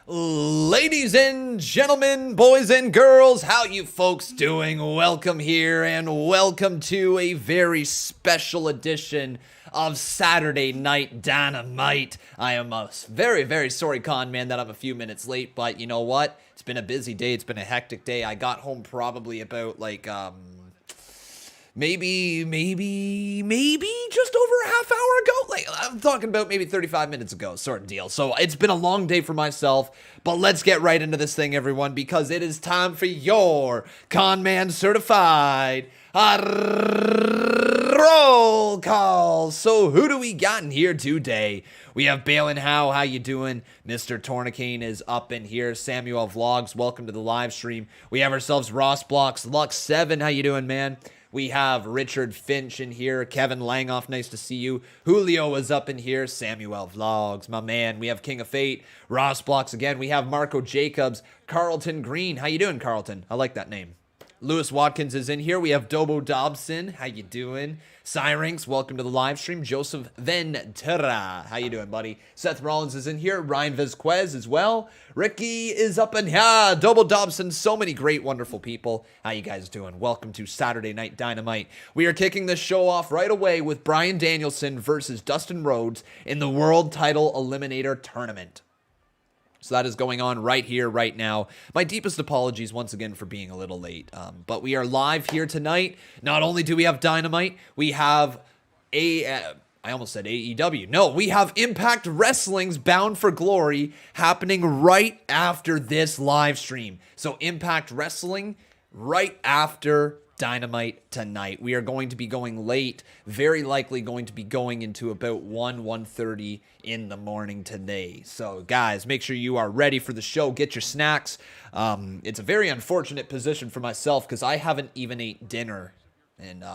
Ladies and gentlemen, boys and girls, how you folks doing? Welcome here and welcome to a very special edition of Saturday Night Dynamite. I am very, very sorry, Con Man, that I'm a few minutes late, but you know what? It's been a busy day. It's been a hectic day. I got home probably about maybe just over a half hour ago. Like, I'm talking about maybe 35 minutes ago, sort of deal. So it's been a long day for myself, but let's get right into this thing, everyone, because it is time for your Con Man Certified roll call. So who do we got in here today? We have Balin Howe. How you doing? Mr. Tornicane is up in here. Samuel Vlogs, welcome to the live stream. We have ourselves Ross Blocks, Lux 7. How you doing, man? We have Richard Finch in here. Kevin Langoff, nice to see you. Julio is up in here. Samuel Vlogs, my man. We have King of Fate. Ross Blocks again. We have Marco Jacobs. Carlton Green. How you doing, Carlton? I like that name. Lewis Watkins is in here. We have Dobo Dobson. How you doing? Cyrinx, welcome to the live stream. Joseph Ventura. How you doing, buddy? Seth Rollins is in here. Ryan Vizquez as well. Ricky is up in here. Dobo Dobson. So many great, wonderful people. How you guys doing? Welcome to Saturday Night Dynamite. We are kicking this show off right away with Bryan Danielson versus Dustin Rhodes in the World Title Eliminator Tournament. So that is going on right here, right now. My deepest apologies once again for being a little late. But we are live here tonight. Not only do we have Dynamite, we have I almost said AEW. No, we have Impact Wrestling's Bound for Glory happening right after this live stream. So Impact Wrestling right after Dynamite tonight. We are going to be going late, very likely going to be going into about 1:30 in the morning today. So guys, make sure you are ready for the show. Get your snacks. It's a very unfortunate position for myself because I haven't even ate dinner. And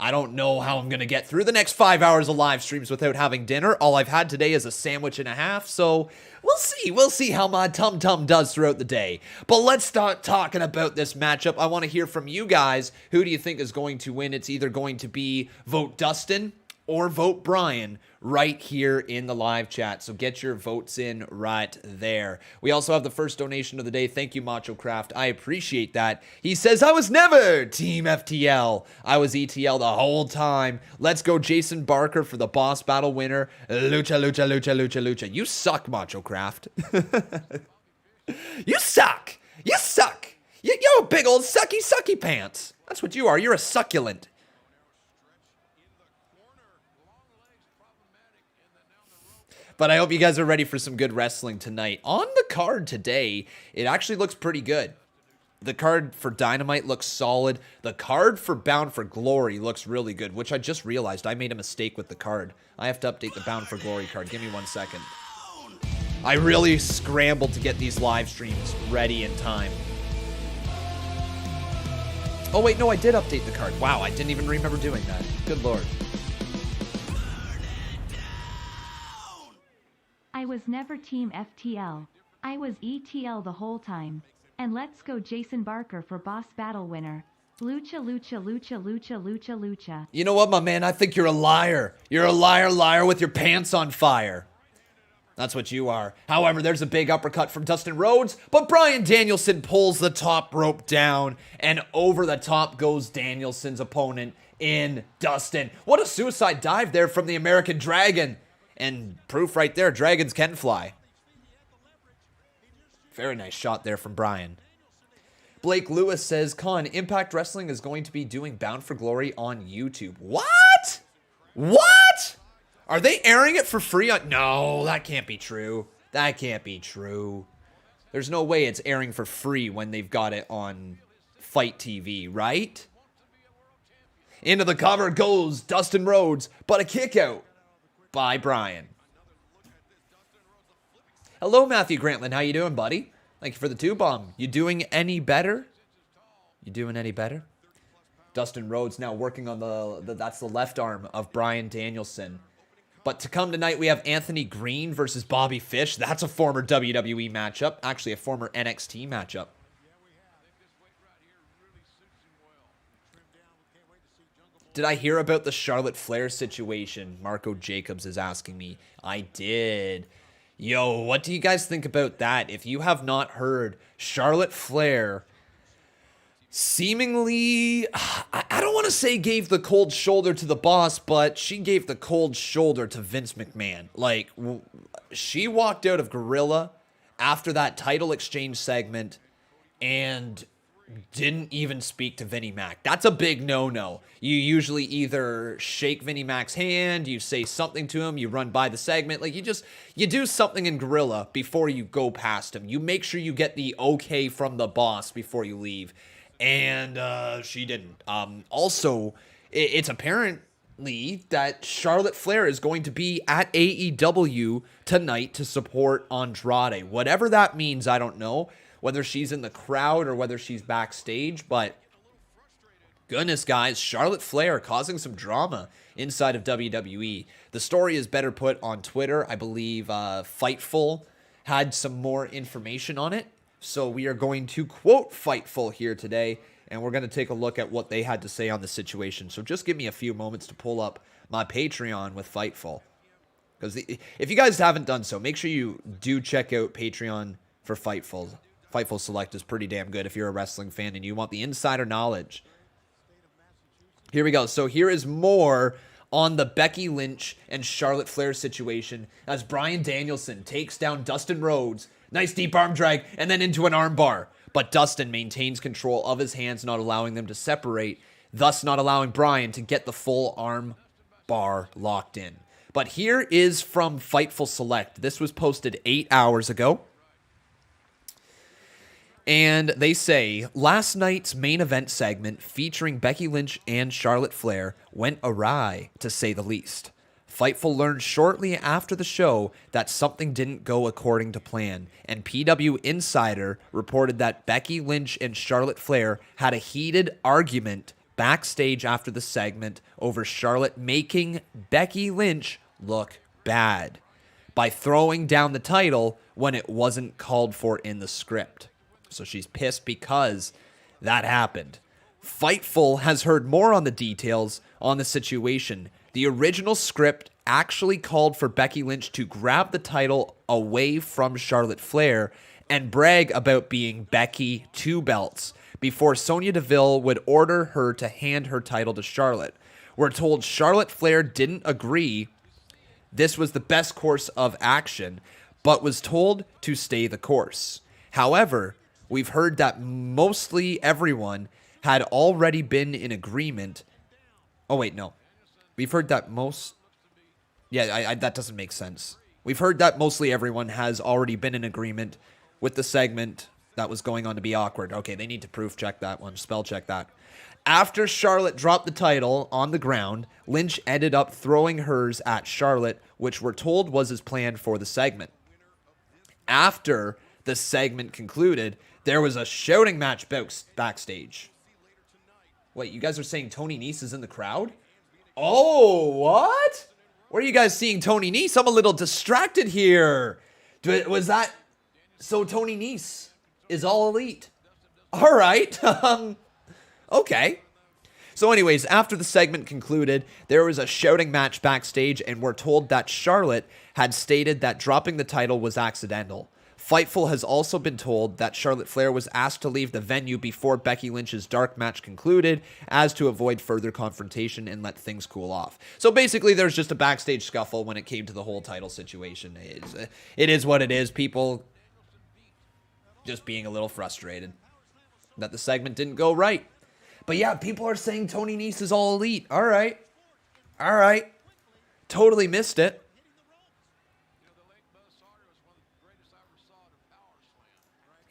I don't know how I'm going to get through the next 5 hours of live streams without having dinner. All I've had today is a sandwich and a half, so we'll see. We'll see how my tum-tum does throughout the day. But let's start talking about this matchup. I want to hear from you guys. Who do you think is going to win? It's either going to be vote Dustin or vote Bryan right here in the live chat. So get your votes in right there. We also have the first donation of the day. Thank you, Macho Craft. I appreciate that. He says, I was never Team FTL. I was ETL the whole time. Let's go Jason Barker for the boss battle winner. Lucha, lucha, lucha, lucha, lucha. You suck, Macho Craft. You suck. You suck. You're a big old sucky pants. That's what you are. You're a succulent. But I hope you guys are ready for some good wrestling tonight. On the card today, it actually looks pretty good. The card for Dynamite looks solid. The card for Bound for Glory looks really good, which I just realized I made a mistake with the card. I have to update the Bound for Glory card. Give me 1 second. I really scrambled to get these live streams ready in time. Oh, wait, no, I did update the card. Wow, I didn't even remember doing that. Good Lord. I was never Team FTL. I was ETL the whole time. And let's go Jason Barker for boss battle winner. Lucha, lucha, lucha, lucha, lucha, lucha. You know what, my man? I think you're a liar. You're a liar with your pants on fire. That's what you are. However, there's a big uppercut from Dustin Rhodes, but Bryan Danielson pulls the top rope down, and over the top goes Danielson's opponent in Dustin. What a suicide dive there from the American Dragon. And proof right there, dragons can fly. Very nice shot there from Bryan. Blake Lewis says, Con, Impact Wrestling is going to be doing Bound for Glory on YouTube. What? What? Are they airing it for free on... No, that can't be true. That can't be true. There's no way it's airing for free when they've got it on Fight TV, right? Into the cover goes Dustin Rhodes, but a kick out by Bryan. Hello, Matthew Grantland. How you doing, buddy? Thank you for the 2-bomb. You doing any better? You doing any better? Dustin Rhodes now working on that's the left arm of Bryan Danielson. But to come tonight, we have Anthony Green versus Bobby Fish. That's a former WWE matchup. Actually, a former NXT matchup. Did I hear about the Charlotte Flair situation? Marco Jacobs is asking me. I did. Yo, what do you guys think about that? If you have not heard, Charlotte Flair seemingly, I don't want to say gave the cold shoulder to the boss, but she gave the cold shoulder to Vince McMahon. Like, she walked out of Gorilla after that title exchange segment and didn't even speak to Vinnie Mac. That's a big no-no. You usually either shake Vinnie Mac's hand, you say something to him, you run by the segment. Like, you do something in Gorilla before you go past him. You make sure you get the okay from the boss before you leave. And she didn't. Also, it's apparently that Charlotte Flair is going to be at AEW tonight to support Andrade. Whatever that means, I don't know. Whether she's in the crowd or whether she's backstage, but goodness, guys, Charlotte Flair causing some drama inside of WWE. The story is better put on Twitter. I believe Fightful had some more information on it. So we are going to quote Fightful here today, and we're going to take a look at what they had to say on the situation. So just give me a few moments to pull up my Patreon with Fightful. Because if you guys haven't done so, make sure you do check out Patreon for Fightful. Fightful Select is pretty damn good if you're a wrestling fan and you want the insider knowledge. Here we go. So here is more on the Becky Lynch and Charlotte Flair situation as Bryan Danielson takes down Dustin Rhodes. Nice deep arm drag and then into an arm bar. But Dustin maintains control of his hands, not allowing them to separate, thus not allowing Bryan to get the full arm bar locked in. But here is from Fightful Select. This was posted 8 hours ago. And they say, last night's main event segment featuring Becky Lynch and Charlotte Flair went awry, to say the least. Fightful learned shortly after the show that something didn't go according to plan, and PW Insider reported that Becky Lynch and Charlotte Flair had a heated argument backstage after the segment over Charlotte making Becky Lynch look bad by throwing down the title when it wasn't called for in the script. So she's pissed because that happened. Fightful has heard more on the details on the situation. The original script actually called for Becky Lynch to grab the title away from Charlotte Flair and brag about being Becky Two Belts before Sonya Deville would order her to hand her title to Charlotte. We're told Charlotte Flair didn't agree this was the best course of action, but was told to stay the course. However, we've heard that mostly everyone had already been in agreement. Oh, wait, no. We've heard that that doesn't make sense. We've heard that mostly everyone has already been in agreement with the segment that was going on to be awkward. Okay, they need to proof check that one, spell check that. After Charlotte dropped the title on the ground, Lynch ended up throwing hers at Charlotte, which we're told was his plan for the segment. After the segment concluded, there was a shouting match backstage. Wait, you guys are saying Tony Nese is in the crowd? Oh, what? Where are you guys seeing Tony Nese? I'm a little distracted here. Was that... So Tony Nese is all elite. All right. Okay. So anyways, after the segment concluded, there was a shouting match backstage, and we're told that Charlotte had stated that dropping the title was accidental. Fightful has also been told that Charlotte Flair was asked to leave the venue before Becky Lynch's dark match concluded, as to avoid further confrontation and let things cool off. So basically, there's just a backstage scuffle when it came to the whole title situation. It is what it is. People just being a little frustrated that the segment didn't go right. But yeah, people are saying Tony Nese is all elite. All right. Totally missed it.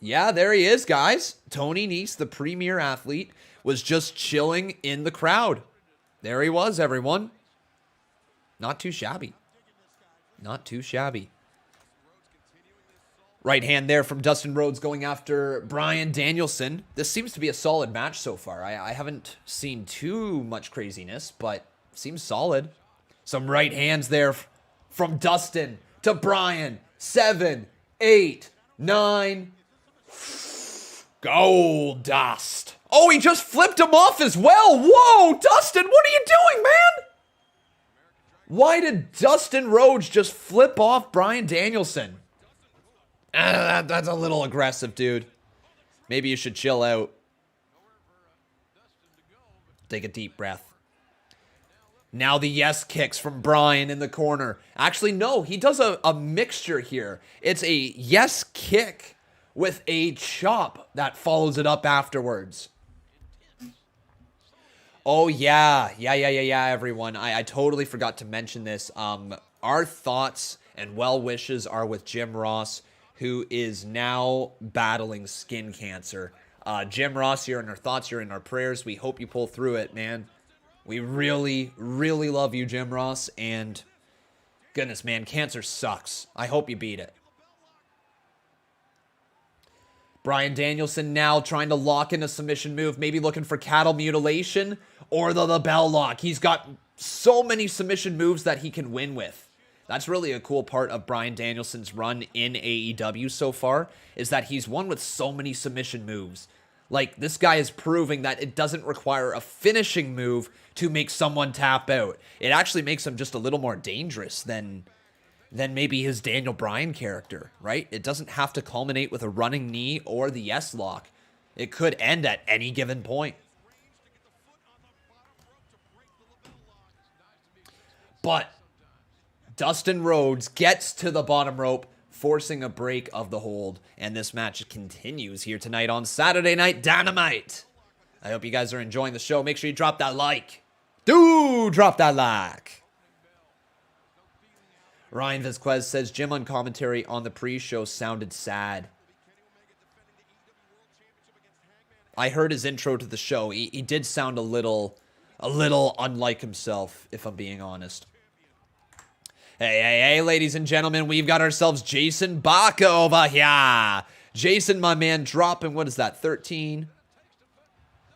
Yeah, there he is, guys. Tony Nese, the premier athlete, was just chilling in the crowd. There he was, everyone. Not too shabby. Not too shabby. Right hand there from Dustin Rhodes going after Bryan Danielson. This seems to be a solid match so far. I haven't seen too much craziness, but seems solid. Some right hands there from Dustin to Bryan. 7, 8, 9... Gold Dust. Oh, he just flipped him off as well. Whoa, Dustin, what are you doing, man? Why did Dustin Rhodes just flip off Bryan Danielson? That's a little aggressive, dude. Maybe you should chill out. Take a deep breath. Now the yes kicks from Bryan in the corner. Actually, no, he does a mixture here. It's a yes kick with a chop that follows it up afterwards. Oh, yeah, everyone. I totally forgot to mention this. Our thoughts and well wishes are with Jim Ross, who is now battling skin cancer. Jim Ross, you're in our thoughts, you're in our prayers. We hope you pull through it, man. We really, really love you, Jim Ross, and goodness, man, cancer sucks. I hope you beat it. Bryan Danielson now trying to lock in a submission move, maybe looking for cattle mutilation or the bell lock. He's got so many submission moves that he can win with. That's really a cool part of Bryan Danielson's run in AEW so far, is that he's won with so many submission moves. Like, this guy is proving that it doesn't require a finishing move to make someone tap out. It actually makes him just a little more dangerous than maybe his Daniel Bryan character, right? It doesn't have to culminate with a running knee or the yes lock. It could end at any given point. But Dustin Rhodes gets to the bottom rope, forcing a break of the hold. And this match continues here tonight on Saturday Night Dynamite. I hope you guys are enjoying the show. Make sure you drop that like. Do drop that like. Ryan Vizquez says Jim on commentary on the pre-show sounded sad. I heard his intro to the show. He did sound a little unlike himself, if I'm being honest. Hey, ladies and gentlemen, we've got ourselves Jason Barker over here. Jason, my man, dropping, what is that, 13?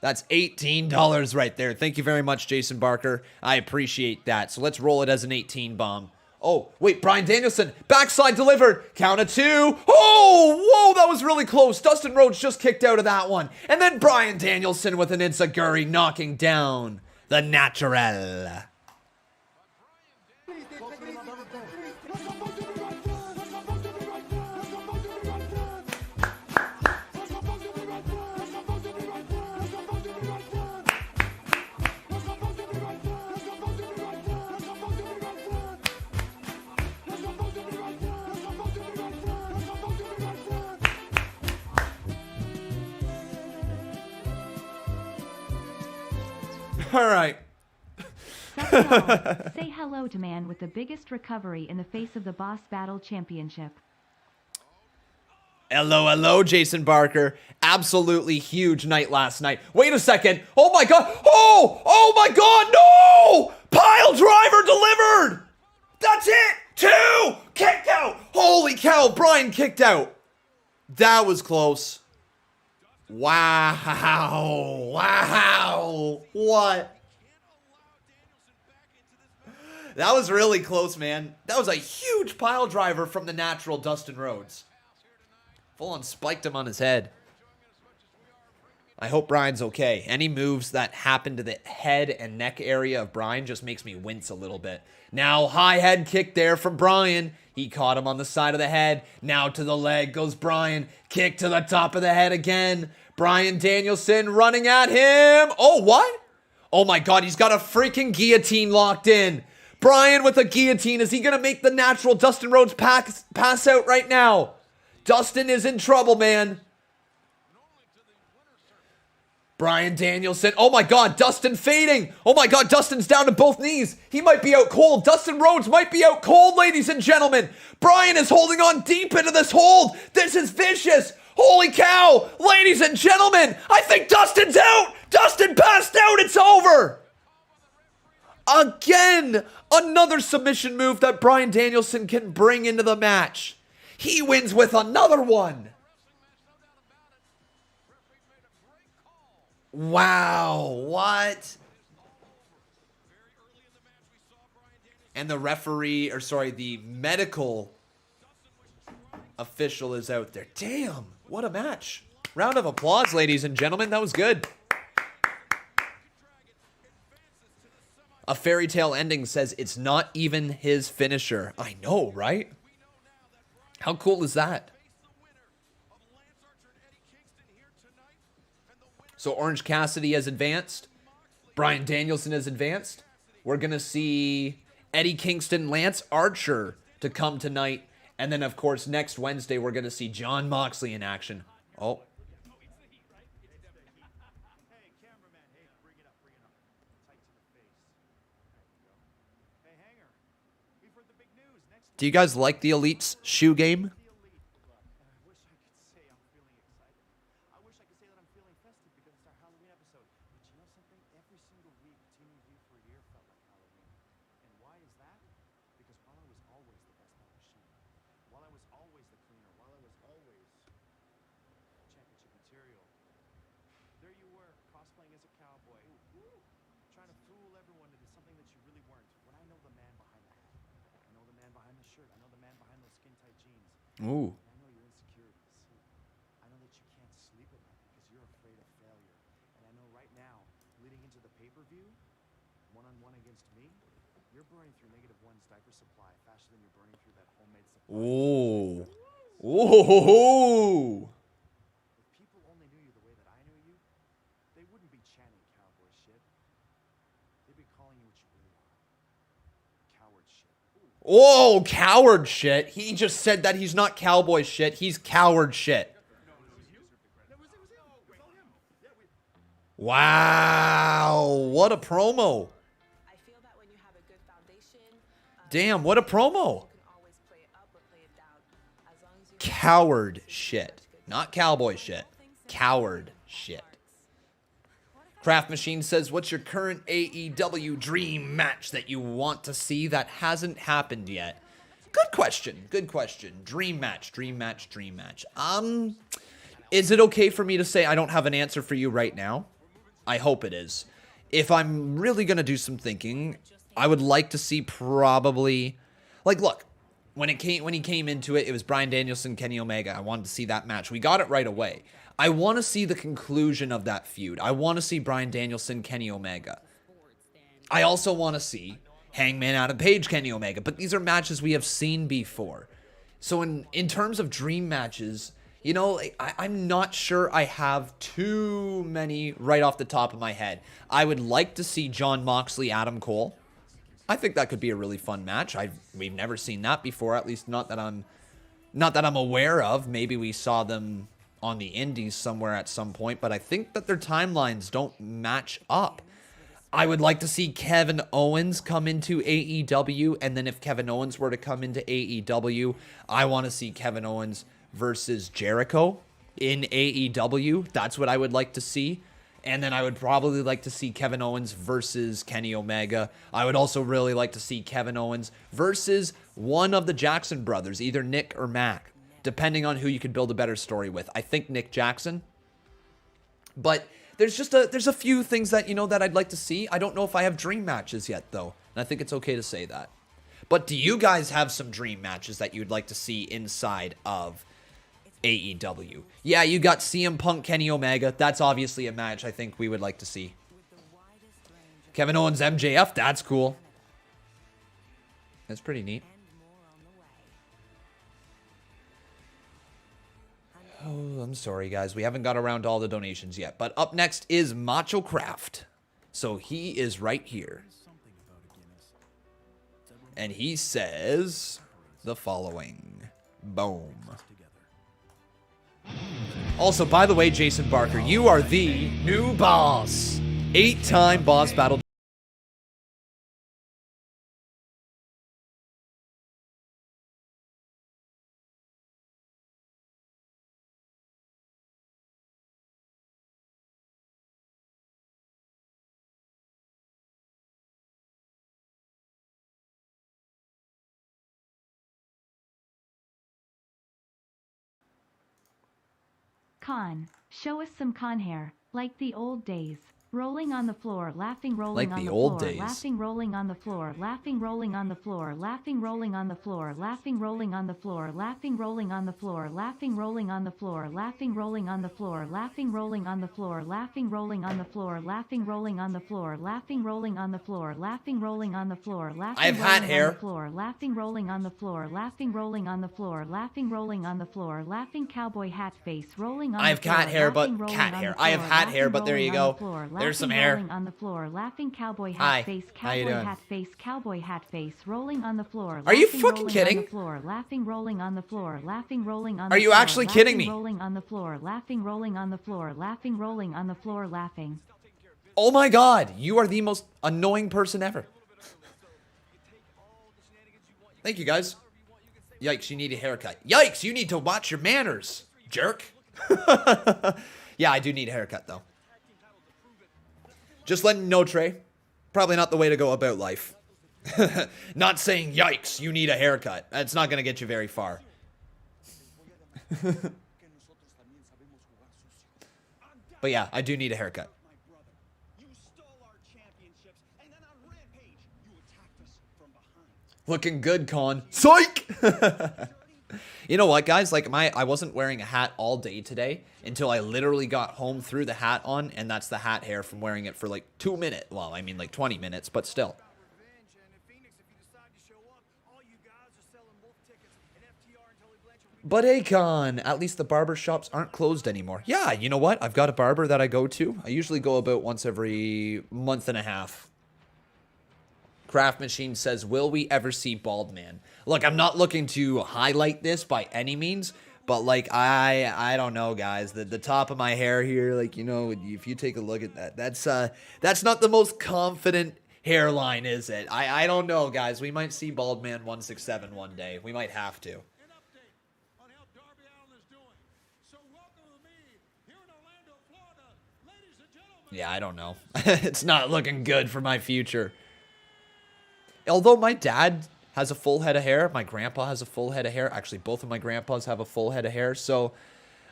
That's $18 right there. Thank you very much, Jason Barker. I appreciate that. So let's roll it as an 18 bomb. Oh, wait, Bryan Danielson, backside delivered. Count of two. Oh, whoa, that was really close. Dustin Rhodes just kicked out of that one. And then Bryan Danielson with an enziguri knocking down the natural. All right. Say hello to man with the biggest recovery in the face of the Boss Battle Championship. Hello, Jason Barker. Absolutely huge night last night. Wait a second. Oh my God. Oh my God. No! Pile driver delivered. That's it. 2 kicked out. Holy cow. Bryan kicked out. That was close. Wow. What? That was really close, man. That was a huge pile driver from the natural Dustin Rhodes. Full on spiked him on his head. I hope Bryan's okay. Any moves that happen to the head and neck area of Bryan just makes me wince a little bit. Now, high head kick there from Bryan. He caught him on the side of the head. Now to the leg goes Bryan. Kick to the top of the head again. Bryan Danielson running at him. Oh, what? Oh my God, he's got a freaking guillotine locked in. Bryan with a guillotine. Is he going to make the natural Dustin Rhodes pass out right now? Dustin is in trouble, man. Bryan Danielson. Oh my God, Dustin fading. Oh my God, Dustin's down to both knees. He might be out cold. Dustin Rhodes might be out cold, ladies and gentlemen. Bryan is holding on deep into this hold. This is vicious. Holy cow. Ladies and gentlemen, I think Dustin's out. Dustin passed out. It's over. Again, another submission move that Bryan Danielson can bring into the match. He wins with another one. Wow, what? And the the medical official is out there. Damn, what a match. Round of applause, ladies and gentlemen. That was good. A fairy tale ending says it's not even his finisher. I know, right? How cool is that? So Orange Cassidy has advanced. Bryan Danielson has advanced. We're going to see Eddie Kingston, Lance Archer to come tonight. And then, of course, next Wednesday, we're going to see Jon Moxley in action. Oh. Do you guys like the Elite's shoe game? Ooh. I know your insecurities. I know that you can't sleep at night because you're afraid of failure. And I know right now, leading into the pay-per-view, one-on-one against me, you're burning through -1's diaper supply faster than you're burning through that homemade supply. Ooh. Ooh. If people only knew you the way that I knew you, they wouldn't be chanting cowboy shit. They'd be calling you what you really are. Coward shit. Whoa, coward shit. He just said that he's not cowboy shit. He's coward shit. Wow, what a promo. I feel that when you have a good foundation, Damn, what a promo. you can always play it up or play it down. As long as you Coward shit. Not cowboy shit. Coward shit. Craft Machine says, what's your current AEW dream match that you want to see that hasn't happened yet? Good question. Good question. Dream match, dream match, dream match. Is it okay for me to say I don't have an answer for you right now? I hope it is. If I'm really going to do some thinking, I would like to see probably, like, look, when he came into it, it was Bryan Danielson, Kenny Omega. I wanted to see that match. We got it right away. I want to see the conclusion of that feud. I want to see Bryan Danielson, Kenny Omega. I also want to see Hangman Adam Page, Kenny Omega. But these are matches we have seen before. So in terms of dream matches, you know, I'm not sure I have too many right off the top of my head. I would like to see Jon Moxley, Adam Cole. I think that could be a really fun match. We've never seen that before, at least not that I'm aware of. Maybe we saw them on the indies somewhere at some point, but I think that their timelines don't match up. I would like to see Kevin Owens come into AEW, and then if Kevin Owens were to come into AEW, I want to see Kevin Owens versus Jericho in AEW. That's what I would like to see. And then I would probably like to see Kevin Owens versus Kenny Omega. I would also really like to see Kevin Owens versus one of the Jackson brothers, either Nick or Mac, depending on who you could build a better story with. I think Nick Jackson. But there's a few things that, you know, that I'd like to see. I don't know if I have dream matches yet, though. And I think it's okay to say that. But do you guys have some dream matches that you'd like to see inside of AEW? Yeah, you got CM Punk, Kenny Omega. That's obviously a match I think we would like to see. Kevin Owens, MJF. That's cool. That's pretty neat. Oh, I'm sorry, guys. We haven't got around to all the donations yet. But up next is Macho Craft. So he is right here. And he says the following. Boom. Also, by the way, Jason Barker, you are the new boss. 8-time boss battle. Con, show us some con hair, like the old days. rolling on the floor, laughing, rolling Like on the the old floor, days. laughing, rolling on the floor, laughing, rolling on the floor, laughing, rolling on the floor, laughing, rolling on the floor, laughing, rolling on the floor, laughing, rolling on the floor, laughing, rolling on the floor, laughing, rolling on the floor, laughing, rolling on the floor, laughing, rolling on the floor, laughing, rolling on the floor, laughing, rolling on the floor, laughing, I have hat hair. floor, laughing, rolling on the floor, laughing, rolling on the floor, laughing, rolling on the floor, laughing, cowboy hat face, rolling on I have the floor, cat hair, but laughing, rolling cat on hair. the I have floor, hat hair, laughing, but there rolling you on the go. floor, There's some laughing, hair. rolling on the floor, laughing, cowboy Hi. hat face, How you cowboy doing? hat face, cowboy hat face, rolling on the floor, Are you laughing, fucking rolling kidding? on the floor, laughing, rolling on the floor, laughing, rolling on Are the you floor, actually kidding me? laughing, rolling on the floor, laughing, rolling on the floor, laughing, rolling on the floor, laughing. Oh my god, you are the most annoying person ever. Thank you, guys. Yikes, you need a haircut. Yikes, you need to watch your manners, jerk. Yeah, I do need a haircut, though. Just letting you know, Trey. Probably not the way to go about life. Not saying, yikes, you need a haircut. That's not going to get you very far. But yeah, I do need a haircut. Looking good, Con. Psych! You know what, guys? Like, I wasn't wearing a hat all day today until I literally got home, threw the hat on, and that's the hat hair from wearing it for like 2 minutes. Well, I mean like 20 minutes, but still. But hey, Con, at least the barber shops aren't closed anymore. Yeah, you know what? I've got a barber that I go to. I usually go about once every month and a half. Craft Machine says, will we ever see Bald Man? Look, I'm not looking to highlight this by any means, but like, I don't know, guys. The top of my hair here, like, you know, if you take a look at that, that's not the most confident hairline, is it? I don't know, guys. We might see Bald Man 167 one day. We might have to. Yeah, I don't know. It's not looking good for my future. Although my dad has a full head of hair, my grandpa has a full head of hair. Actually, both of my grandpas have a full head of hair, so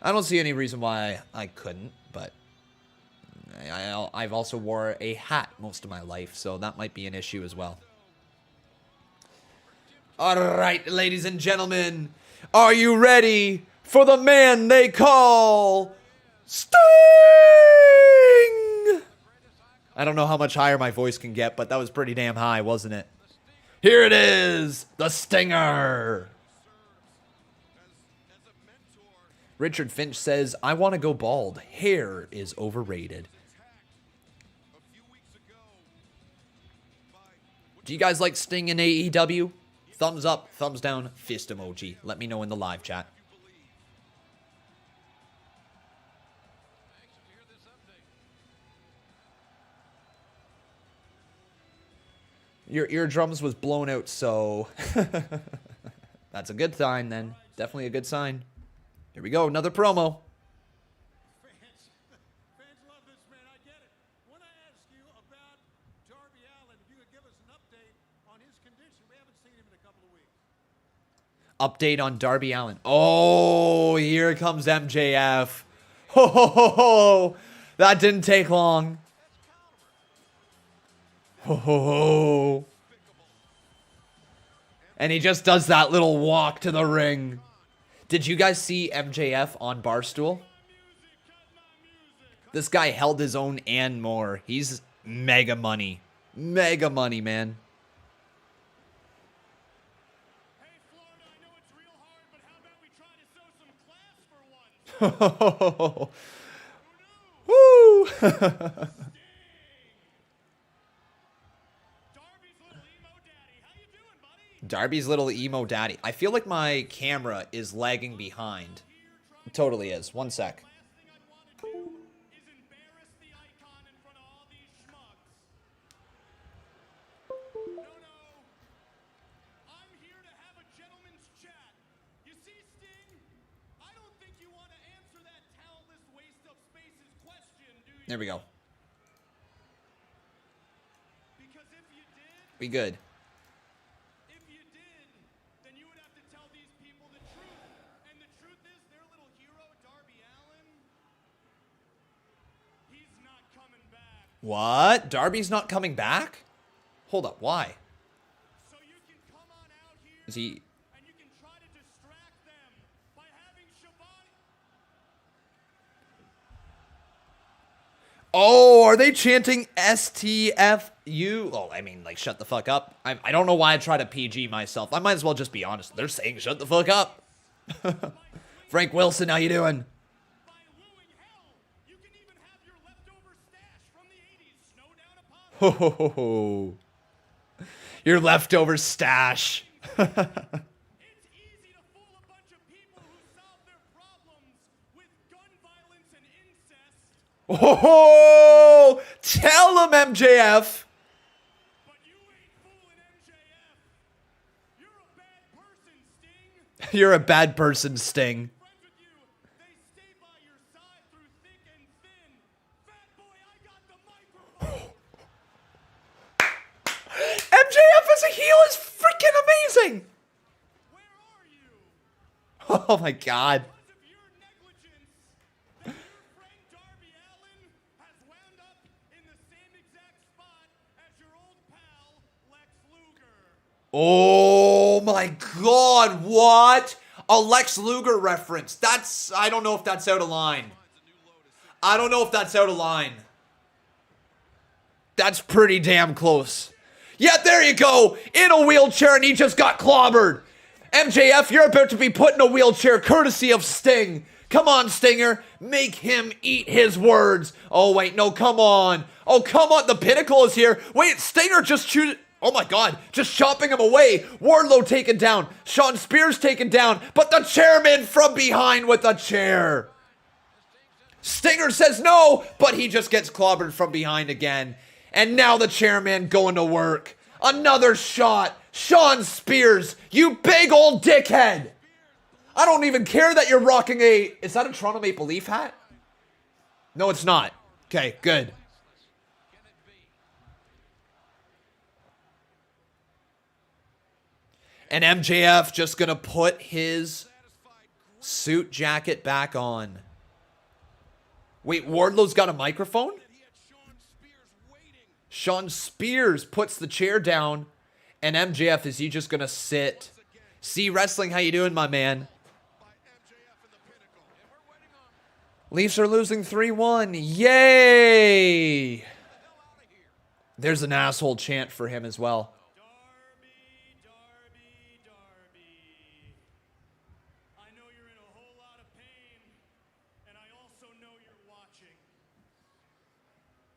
I don't see any reason why I couldn't, but I've also wore a hat most of my life, so that might be an issue as well. All right, ladies and gentlemen, are you ready for the man they call Sting? I don't know how much higher my voice can get, but that was pretty damn high, wasn't it? Here it is, the Stinger. Richard Finch says, I want to go bald. Hair is overrated. Do you guys like Sting in AEW? Thumbs up, thumbs down, fist emoji. Let me know in the live chat. Your eardrums was blown out, so that's a good sign then. Definitely a good sign. Here we go, another promo. Fans love this man, I get it. I want to ask you about Darby Allin. If you could give us an update on his condition. We haven't seen him in a couple of weeks. Update on Darby Allin. Oh, here comes MJF. Ho, ho, ho, ho. That didn't take long. Ho, ho, ho. And he just does that little walk to the ring. Did you guys see MJF on Barstool? This guy held his own and more. He's mega money. Mega money, man. Hey, Florida, I know it's real hard, but how about we try to show some class for once? Woo! Darby's little emo daddy. I feel like my camera is lagging behind. It totally is. One sec. There we go. We good. What? Darby's not coming back? Hold up, why? So you can come on out here Is he... and you can try to distract them by having Shivani. Oh, are they chanting STFU? Oh, I mean, like, shut the fuck up. I don't know why I try to PG myself. I might as well just be honest. They're saying shut the fuck up. Frank Wilson, how you doing? By wooing hell, you can even have your leftover stash from the 80s snow down upon them. Ho, ho, ho, ho. Your leftover stash. It's easy to fool a bunch of people who solve their problems with gun violence and incest, Oh, tell him, MJF. but you ain't fooling MJF. You're a bad person, Sting. You're a bad person, Sting. Friends with you, they stay by your side through thick and thin. Fat boy, I got the microphone. MJF as a heel is freaking amazing. Where are you? Oh my god. Because of your negligence, your friend Darby Allin has wound up in the same exact spot as your old pal Lex Luger. Oh my god, what? A Lex Luger reference. That's, I don't know if that's out of line. I don't know if that's out of line. That's pretty damn close. Yeah, there you go. In a wheelchair and he just got clobbered. MJF, you're about to be put in a wheelchair courtesy of Sting. Come on, Stinger. Make him eat his words. Oh, wait, no, come on. Oh, come on. The Pinnacle is here. Wait, Stinger just choose. Oh, my God. Just chopping him away. Wardlow taken down. Shawn Spears taken down. But the chairman from behind with a chair. Stinger says no, but he just gets clobbered from behind again. And now the chairman going to work. Another shot. Shawn Spears, you big old dickhead. I don't even care that you're rocking a... Is that a Toronto Maple Leaf hat? No, it's not. Okay, good. And MJF just going to put his suit jacket back on. Wait, Wardlow's got a microphone? Shawn Spears puts the chair down. And MJF, is he just going to sit? See Wrestling, how you doing, my man? Leafs are losing 3-1. Yay! There's an asshole chant for him as well. Darby, Darby, Darby. I know you're in a whole lot of pain, and I also know you're watching.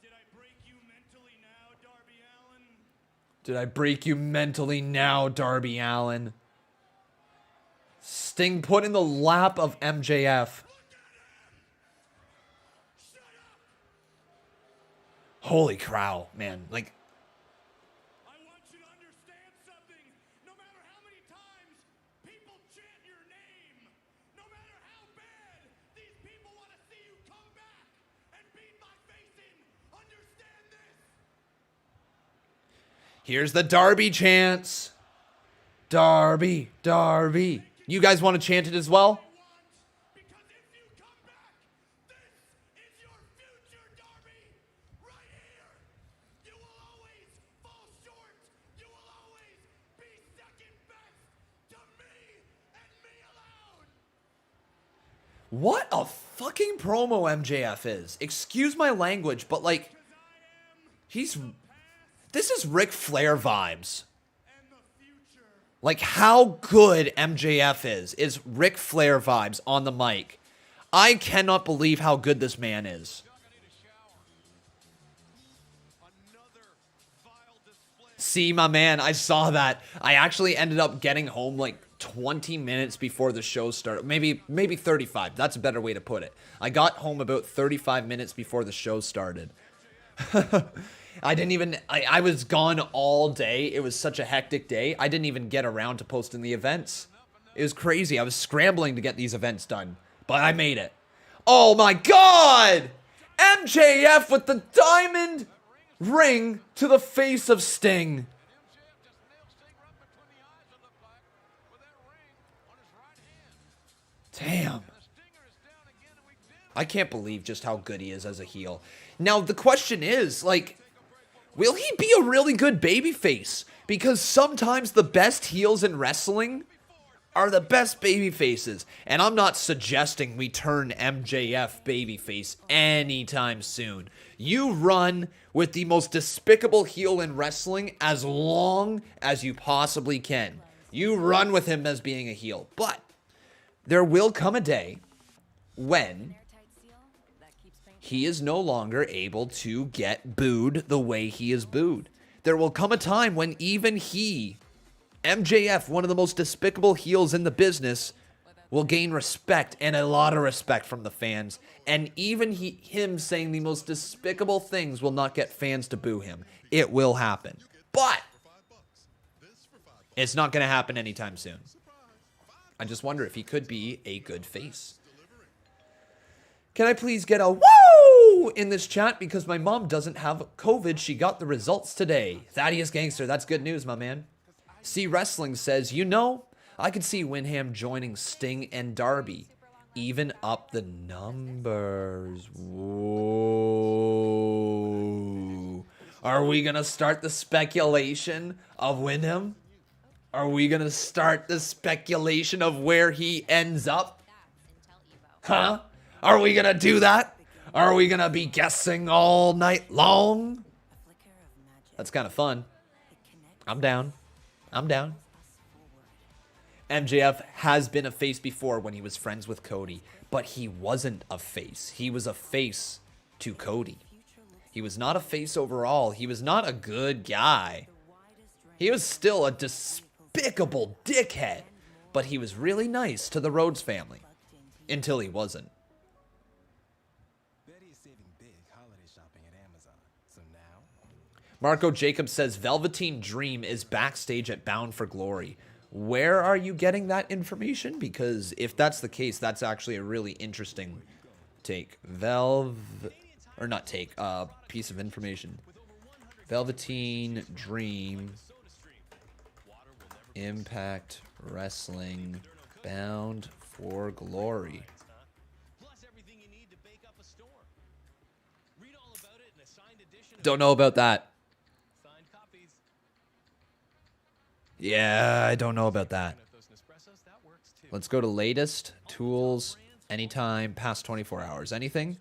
Did I break you mentally now, Darby Allin? Did I break you mentally now, Darby Allin? Sting put in the lap of MJF. Holy cow, man. Like, I want you to understand something. No matter how many times people chant your name, no matter how bad these people want to see you come back and beat my face in, understand this. here's the Darby chants. Darby, Darby. You guys want to chant it as well? Because if you come back, this is your future, Darby. Right here. You will always fall short. You will always be second best to me and me alone. What a fucking promo MJF is. Excuse my language, but like, he's... This is Ric Flair vibes. And the future. Like, how good MJF is Ric Flair vibes on the mic. I cannot believe how good this man is. See, my man, I saw that. I actually ended up getting home like 20 minutes before the show started. Maybe 35. That's a better way to put it. I got home about 35 minutes before the show started. I didn't even, I was gone all day. It was such a hectic day. I didn't even get around to posting the events. It was crazy. I was scrambling to get these events done, but I made it. Oh my God! MJF with the diamond ring to the face of Sting. Damn. I can't believe just how good he is as a heel. Now, the question is, like, will he be a really good babyface? Because sometimes the best heels in wrestling are the best babyfaces. And I'm not suggesting we turn MJF babyface anytime soon. You run with the most despicable heel in wrestling as long as you possibly can. You run with him as being a heel. But there will come a day when he is no longer able to get booed the way he is booed. There will come a time when even he, MJF, one of the most despicable heels in the business, will gain respect, and a lot of respect from the fans. And even him saying the most despicable things will not get fans to boo him. It will happen. But it's not going to happen anytime soon. I just wonder if he could be a good face. Can I please get a woo in this chat? Because my mom doesn't have COVID. She got the results today. Thaddeus Gangster, that's good news, my man. C Wrestling says, you know, I could see Winham joining Sting and Darby. Even up the numbers. Whoa. Are we going to start the speculation of Winham? Are we going to start the speculation of where he ends up? Huh? Are we going to do that? Are we going to be guessing all night long? That's kind of fun. I'm down. I'm down. MJF has been a face before when he was friends with Cody, but he wasn't a face. He was a face to Cody. He was not a face overall. He was not a good guy. He was still a despicable dickhead, but he was really nice to the Rhodes family until he wasn't. Marco Jacobs says Velveteen Dream is backstage at Bound for Glory. Where are you getting that information? Because if that's the case, that's actually a really interesting take. Piece of information. Velveteen Dream, Impact Wrestling, Bound for Glory. Don't know about that. Yeah, I don't know about that. Let's go to latest, tools, anytime, past 24 hours. Anything?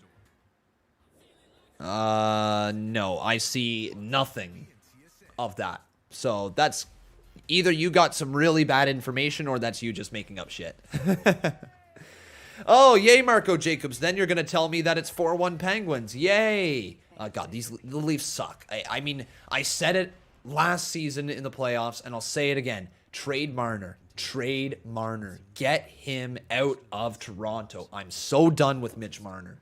No, I see nothing of that. So that's either you got some really bad information or that's you just making up shit. Oh, yay, Marco Jacobs. Then you're going to tell me that it's 4-1 Penguins. Yay. God, the Leafs suck. I mean, I said it last season in the playoffs, and I'll say it again. Trade Marner. Trade Marner. Get him out of Toronto. I'm so done with Mitch Marner.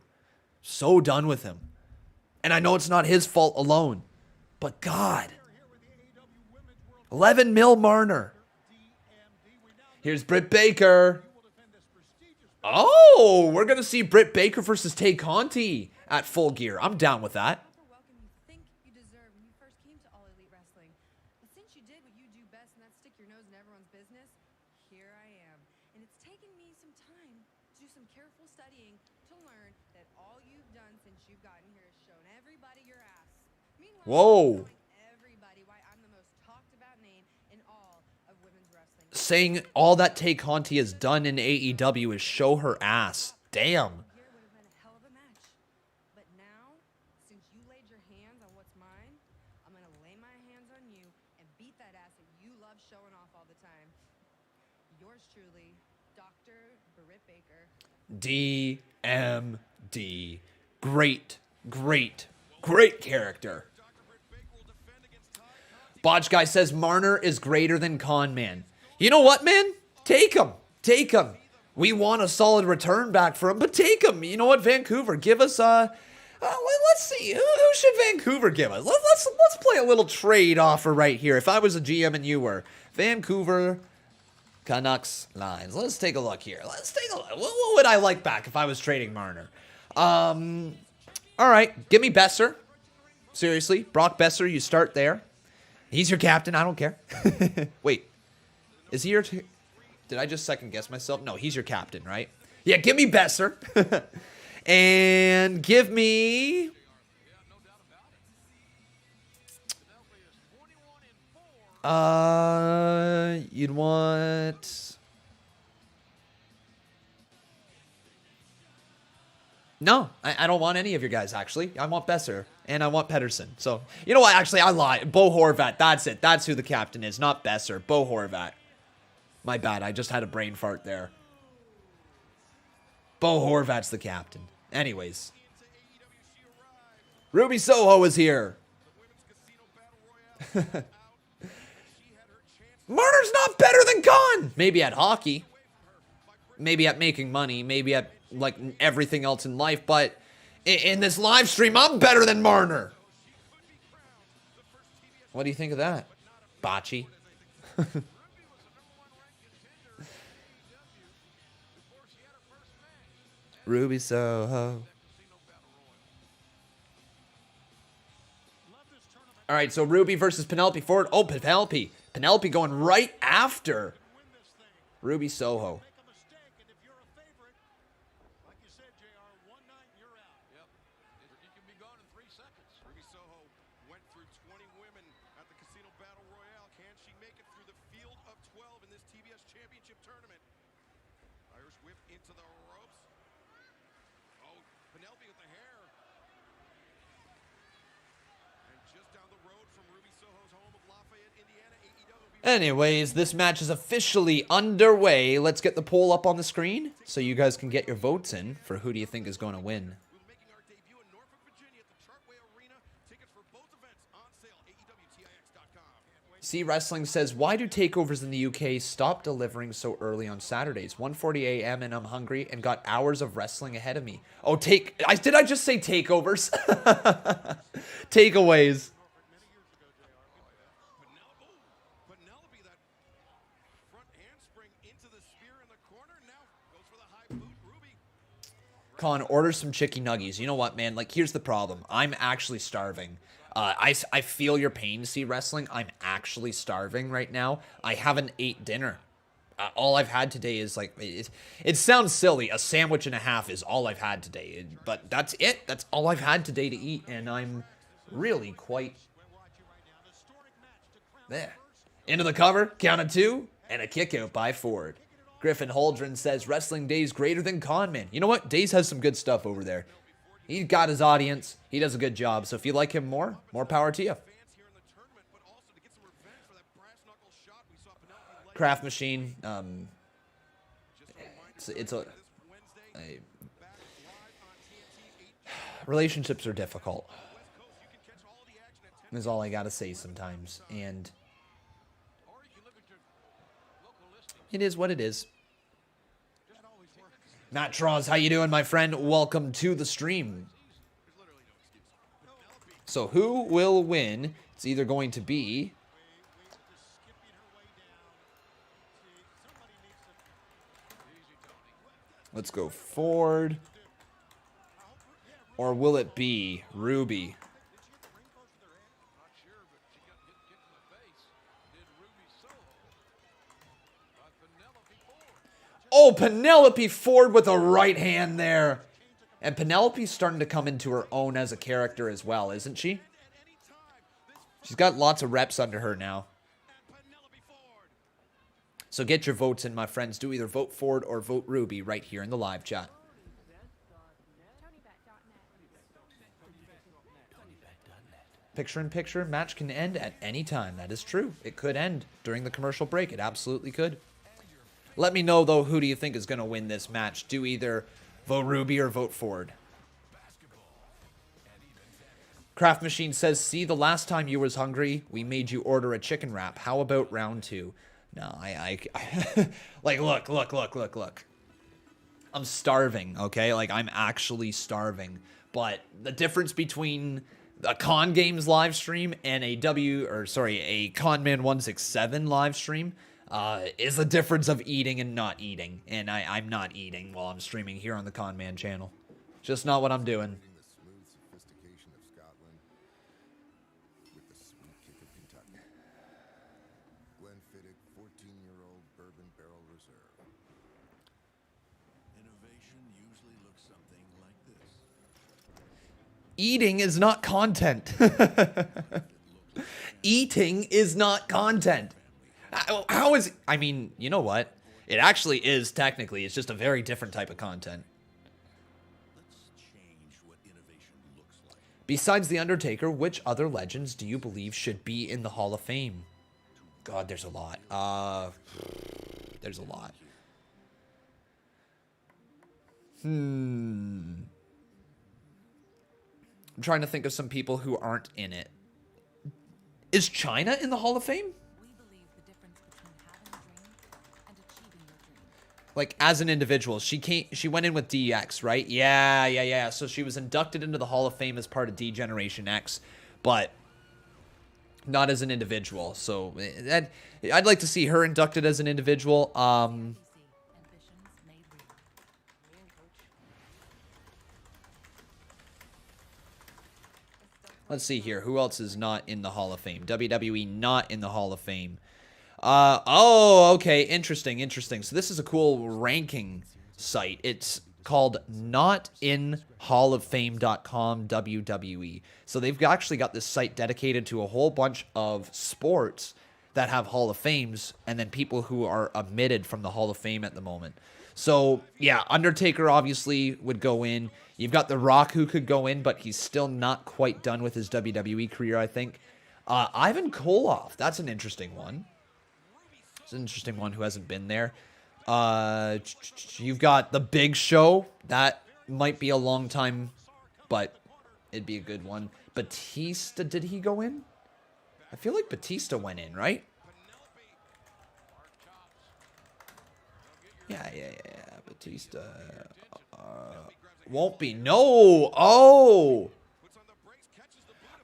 So done with him. And I know it's not his fault alone. But God. 11 mil Marner. Here's Britt Baker. Oh, we're going to see Britt Baker versus Tay Conti at Full Gear. I'm down with that. Whoa. Saying all that Tay Conti has done in AEW is show her ass. Damn. DMD. Great character. Botch Guy says Marner is greater than Con Man. You know what, man? Take him. Take him. We want a solid return back for him, but take him. You know what, Vancouver? Give us let's see. Who should Vancouver give us? Let's play a little trade offer right here. If I was a GM and you were. Vancouver Canucks lines. Let's take a look here. Let's take a look. What would I like back if I was trading Marner? All right. Give me Besser. Seriously. Brock Besser, you start there. He's your captain. I don't care. Wait. Is he your... Did I just second guess myself? No, he's your captain, right? Yeah, give me Besser. And give me... You'd want... No, I don't want any of your guys, actually. I want Besser, and I want Pedersen. So, you know what? Actually, I lied. Bo Horvat, that's it. That's who the captain is, not Besser. Bo Horvat. My bad, I just had a brain fart there. Bo Horvat's the captain. Anyways. Ruby Soho is here. Marner's not better than Khan. Maybe at hockey. Maybe at making money. Maybe at, like, everything else in life. But in this live stream, I'm better than Marner. What do you think of that? Bocce. Ruby Soho. All right, so Ruby versus Penelope Ford. Oh, Penelope. Penelope going right after Ruby Soho. Into the ropes. Oh, Penelope with the hair. And just down the road from Ruby Soho's home of Lafayette, Indiana, AEW. Anyways, this match is officially underway. Let's get the poll up on the screen so you guys can get your votes in for who do you think is going to win. We'll be making our debut in Norfolk, Virginia at the Chartway Arena. Tickets for both events on sale. AEWTIX.com. See Wrestling says, why do takeovers in the UK stop delivering so early on Saturdays? 1:40 a.m. and I'm hungry and got hours of wrestling ahead of me. Oh, did I just say takeovers? Takeaways. Penelope, that front handspring into the spear in the corner. Now goes for the high boot. Ruby. Con, order some chicken nuggies. You know what, man? Like, here's the problem. I'm actually starving. I feel your pain, See Wrestling. I'm actually starving right now. I haven't ate dinner. All I've had today is, like, it sounds silly. A sandwich and a half is all I've had today. But that's it. That's all I've had today to eat. And I'm really quite... There. Into the cover. Count of two. And a kick out by Ford. Griffin Holdren says, Wrestling Days greater than Conman. You know what? Days has some good stuff over there. He's got his audience. He does a good job. So if you like him more power to you. Craft Machine. Relationships are difficult. Is all I gotta say sometimes. And it is what it is. Matt Traws, how you doing, my friend? Welcome to the stream. So who will win? It's either going to be... Let's go Ford. Or will it be Ruby? Oh, Penelope Ford with a right hand there. And Penelope's starting to come into her own as a character as well, isn't she? She's got lots of reps under her now. So get your votes in, my friends. Do either vote Ford or vote Ruby right here in the live chat. Picture-in-picture match can end at any time. That is true. It could end during the commercial break. It absolutely could. Let me know, though, who do you think is going to win this match? Do either vote Ruby or vote Ford. Craft Machine says, see, the last time you was hungry, we made you order a chicken wrap. How about round two? No, like, look. I'm starving, okay? Like, I'm actually starving. But the difference between a Con Games live stream and a Conman 167 live stream is the difference of eating and not eating. And I'm not eating while I'm streaming here on the Conman channel. Just not what I'm doing. The smooth sophistication of Scotland with the sweet kick of Kentucky. Glenfiddich 14-year-old bourbon barrel reserve. Innovation usually looks something like this. Eating is not content. Eating is not content. How is... I mean, you know what? It actually is, technically. It's just a very different type of content. Besides The Undertaker, which other legends do you believe should be in the Hall of Fame? God, there's a lot. There's a lot. I'm trying to think of some people who aren't in it. Is China in the Hall of Fame? Like, as an individual, she went in with DX, right? Yeah. So she was inducted into the Hall of Fame as part of D Generation X, but not as an individual. So I'd like to see her inducted as an individual. Let's see here. Who else is not in the Hall of Fame? WWE not in the Hall of Fame. Oh, okay. Interesting. So this is a cool ranking site. It's called notinhalloffame.com WWE. So they've actually got this site dedicated to a whole bunch of sports that have Hall of Fames and then people who are omitted from the Hall of Fame at the moment. So, yeah, Undertaker obviously would go in. You've got The Rock who could go in, but he's still not quite done with his WWE career, I think. Ivan Koloff, that's an interesting one. It's an interesting one who hasn't been there. You've got The Big Show. That might be a long time, but it'd be a good one. Batista, did he go in? I feel like Batista went in, right? Yeah. Batista. Won't be. No.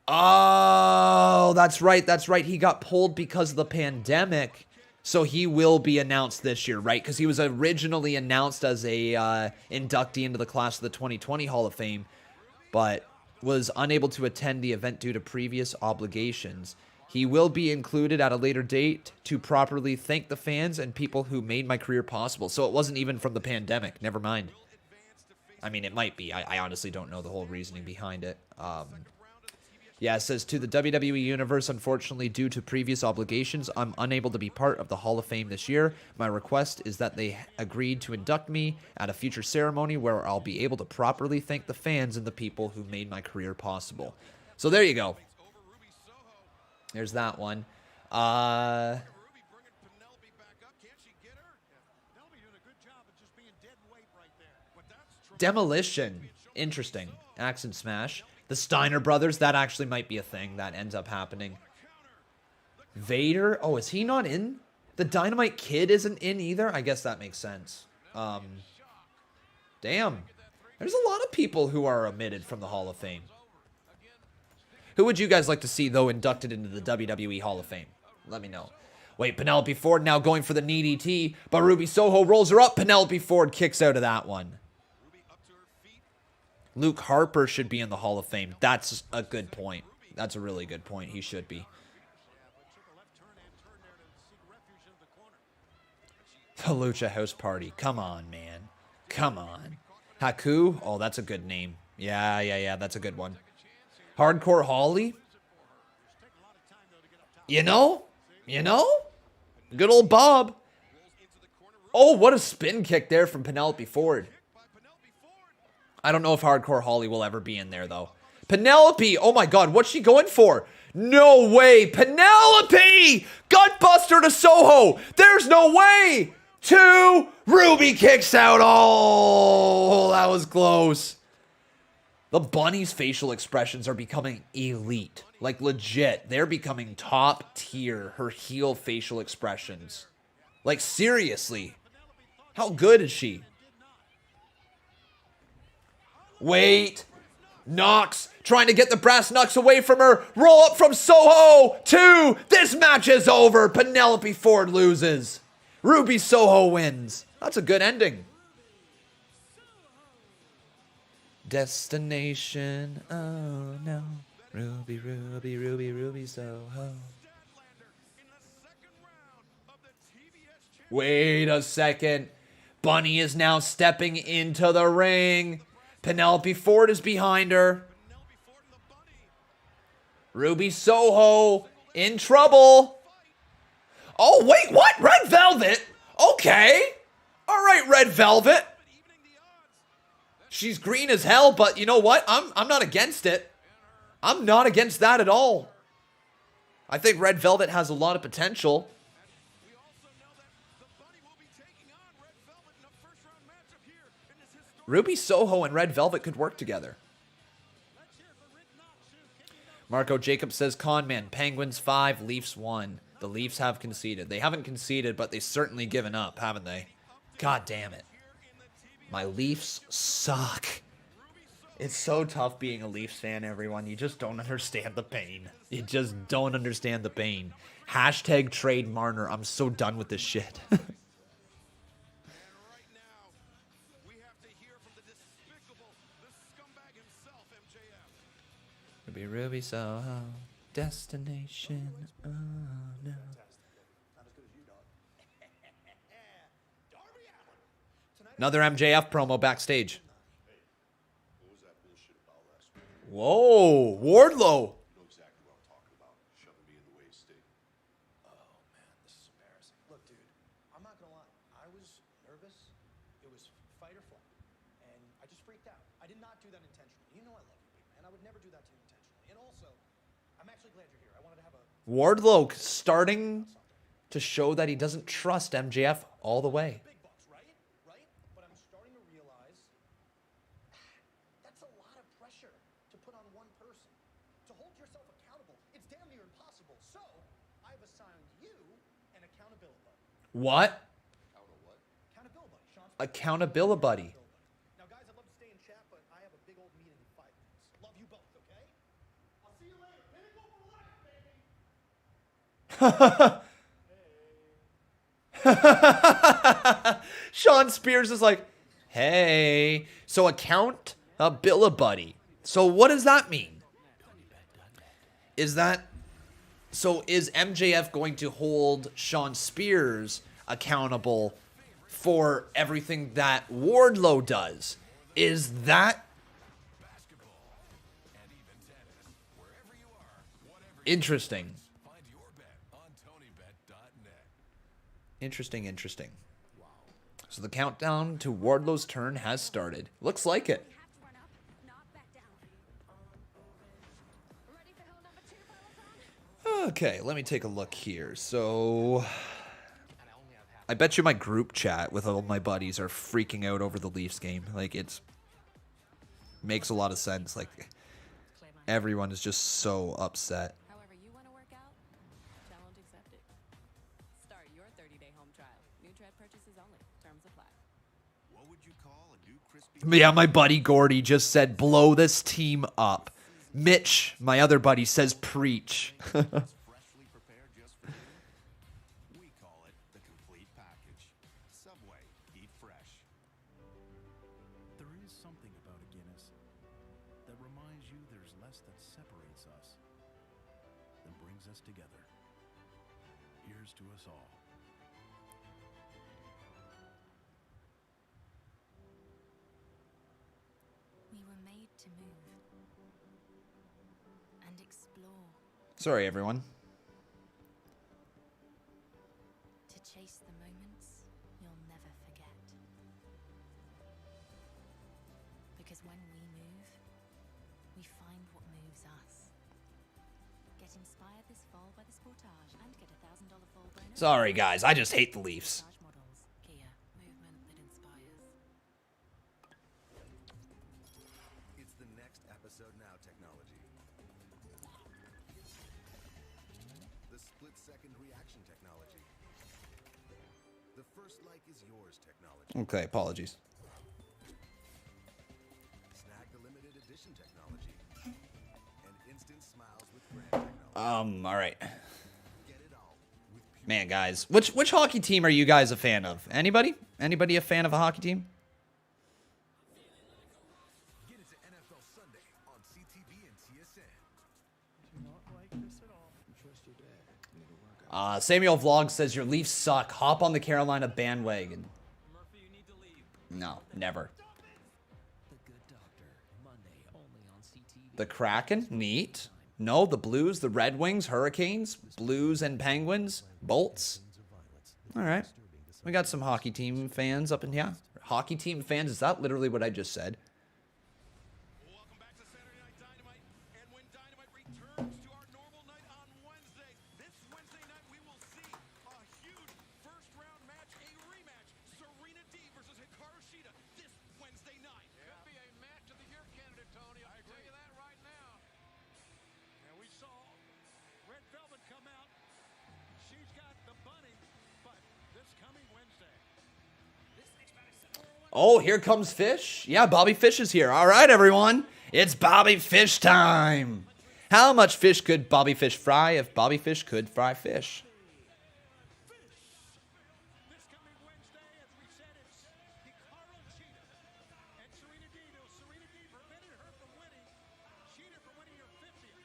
Oh, that's right. He got pulled because of the pandemic. So he will be announced this year, right? Because he was originally announced as a inductee into the class of the 2020 Hall of Fame, but was unable to attend the event due to previous obligations. He will be included at a later date to properly thank the fans and people who made my career possible. So it wasn't even from the pandemic. Never mind. I mean, it might be. I honestly don't know the whole reasoning behind it. Yeah, it says, to the WWE Universe, unfortunately, due to previous obligations, I'm unable to be part of the Hall of Fame this year. My request is that they agreed to induct me at a future ceremony where I'll be able to properly thank the fans and the people who made my career possible. So there you go. There's that one. Demolition. Interesting. Axe and Smash. The Steiner brothers, that actually might be a thing that ends up happening. Vader. Oh, is he not in? The Dynamite Kid isn't in either? I guess that makes sense. Damn. There's a lot of people who are omitted from the Hall of Fame. Who would you guys like to see, though, inducted into the WWE Hall of Fame? Let me know. Wait, Penelope Ford now going for the knee DT, but Ruby Soho rolls her up. Penelope Ford kicks out of that one. Luke Harper should be in the Hall of Fame. That's a good point. That's a really good point. He should be. The Lucha House Party. Come on, man. Come on. Haku? Oh, that's a good name. Yeah. That's a good one. Hardcore Holly? You know? Good old Bob. Oh, what a spin kick there from Penelope Ford. I don't know if Hardcore Holly will ever be in there, though. Penelope! Oh my god, what's she going for? No way! Penelope! Gutbuster to Soho! There's no way! 2! Ruby kicks out. Oh, that was close. The Bunny's facial expressions are becoming elite. Like, legit. They're becoming top tier, her heel facial expressions. Like, seriously. How good is she? Wait. Knox trying to get the brass knucks away from her. Roll up from Soho. 2. This match is over. Penelope Ford loses. Ruby Soho wins. That's a good ending. Destination. Oh no. Ruby Soho. Wait a second. Bunny is now stepping into the ring. Penelope Ford is behind her. Ruby Soho in trouble. Oh, wait, what? Red Velvet? Okay. All right, Red Velvet. She's green as hell, but you know what? I'm not against it. I'm not against that at all. I think Red Velvet has a lot of potential. Ruby Soho and Red Velvet could work together. Marco Jacobs says, Conman, Penguins 5, Leafs 1. The Leafs have conceded. They haven't conceded, but they've certainly given up, haven't they? God damn it. My Leafs suck. It's so tough being a Leafs fan, everyone. You just don't understand the pain. You just don't understand the pain. Hashtag trade Marner. I'm so done with this shit. Ruby Soho, destination. Oh no. Another MJF promo backstage. Whoa, Wardlow. Look, dude, I'm not gonna lie. I was nervous. It was fight or flight. And I just freaked out. I did not do that intentionally. You know I love you, big man. I would never do that to you intentionally. And also, I'm actually glad you're here. I wanted to have a... Wardlow starting to show that he doesn't trust MJF all the way. Big bucks, right? Right? But I'm starting to realize that's a lot of pressure to put on one person. To hold yourself accountable, it's damn near impossible. So, I've assigned you an accountability buddy. What? Accountability buddy, Sean. Accountability buddy. Now, guys, I'd love to stay and chat, but I have a big old meeting in 5 minutes. Love you both, okay? I'll see you later. Pinnacle for life, baby! Sean Spears is like, hey. So accountability. So what does that mean? Is MJF going to hold Sean Spears accountable for everything that Wardlow does? Is that interesting? Interesting. So the countdown to Wardlow's turn has started. Looks like it. Okay, let me take a look here. So I bet you my group chat with all my buddies are freaking out over the Leafs game. Like, it's makes a lot of sense. Like, everyone is just so upset. However you want to work out, challenge accepted. Start your 30-day home trial. New tread purchases only. Terms apply. What would you call a new crispy? Yeah, my buddy Gordy just said, blow this team up. Mitch, my other buddy, says preach. Freshly prepared just for you? We call it the complete package. Subway, eat fresh. There is something about a Guinness that reminds you there's less that separates us than brings us together. Here's to us all. We were made to move and explore, Sorry, everyone. to chase the moments you'll never forget. Because when we move, we find what moves us. Get inspired this fall by the Sportage and get a $1,000 fall bonus. Sorry, guys. I just hate the Leafs. Sportage models. Kia. Movement that inspires. It's the next episode now technology. The split-second reaction technology. The first like is yours technology. Okay, apologies. Snag the limited edition technology. And instant smiles with brand technology. All right. Get it all with pure. Man, guys. Which hockey team are you guys a fan of? Anybody? Anybody a fan of a hockey team? Get it to NFL Sunday on CTV and TSN. Samuel Vlog says your Leafs suck. Hop on the Carolina bandwagon. No, never. The Good Doctor, Monday only on CTV. The Kraken? Neat. No, the Blues, the Red Wings, Hurricanes, Blues and Penguins, Bolts. All right. We got some hockey team fans up in here. Hockey team fans, is that literally what I just said? Welcome back to Saturday Night Dynamite. And when Dynamite returns to our normal night on Wednesday, this Wednesday night we will see a huge first-round match, a rematch. Serena Deeb versus Hikaru Shida this Wednesday night. Could be a match of the year candidate, Tony. I'll tell you that right now. And we saw Red Velvet come out. She's got the bunny, but this coming Wednesday. Oh, here comes Fish. Yeah, Bobby Fish is here. All right, everyone. It's Bobby Fish time. How much fish could Bobby Fish fry if Bobby Fish could fry fish? This coming Wednesday, as we said, it's Hikaru Shida and Serena Deeb. Serena Deeb prevented her from winning. Shida from winning her 50th.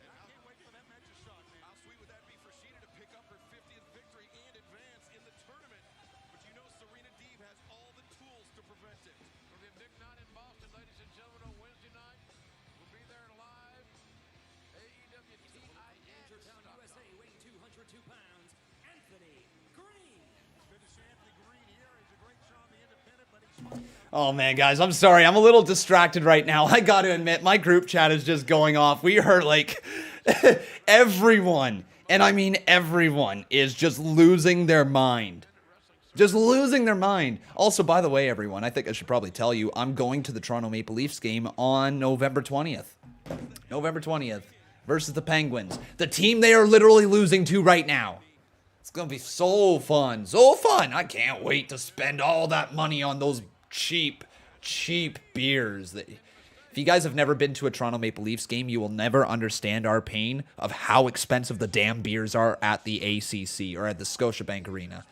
And I can't wait for that match to start, man. How sweet would that be for Shida to pick up her 50th victory and advance in the tournament? But you know Serena Deeb has all the tools to prevent it. From the big night in Boston, ladies and gentlemen, on Wednesday night, we'll be there live. AEW TIN. USA, weighing 202 pounds, Anthony Green. Good to see Anthony Green here. He's a great show on the independent, but he's Oh, man, guys, I'm sorry. I'm a little distracted right now. I got to admit, my group chat is just going off. We heard, like, everyone, and I mean everyone, is just losing their mind. Just losing their mind. Also, by the way, everyone, I think I should probably tell you, I'm going to the Toronto Maple Leafs game on November 20th. November 20th versus the Penguins. The team they are literally losing to right now. It's going to be so fun. So fun. I can't wait to spend all that money on those cheap beers. If you guys have never been to a Toronto Maple Leafs game, you will never understand our pain of how expensive the damn beers are at the ACC or at the Scotiabank Arena.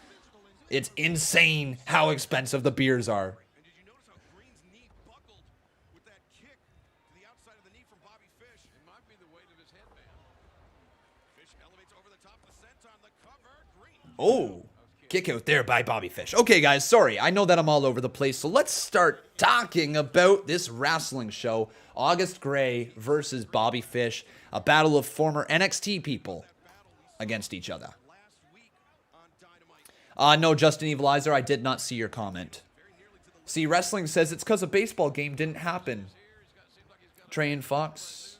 It's insane how expensive the beers are. And did you notice how Green's knee buckled with that kick to the outside of the knee from Bobby Fish? It might be the weight of his headband. Fish elevates over the top of the senton, the cover, Green. Oh, kick out there by Bobby Fish. Okay, guys, sorry. I know that I'm all over the place, so let's start talking about this wrestling show. August Gray versus Bobby Fish, a battle of former NXT people against each other. No, Justin Evilizer, I did not see your comment. See, Wrestling says it's because a baseball game didn't happen. Trey and Fox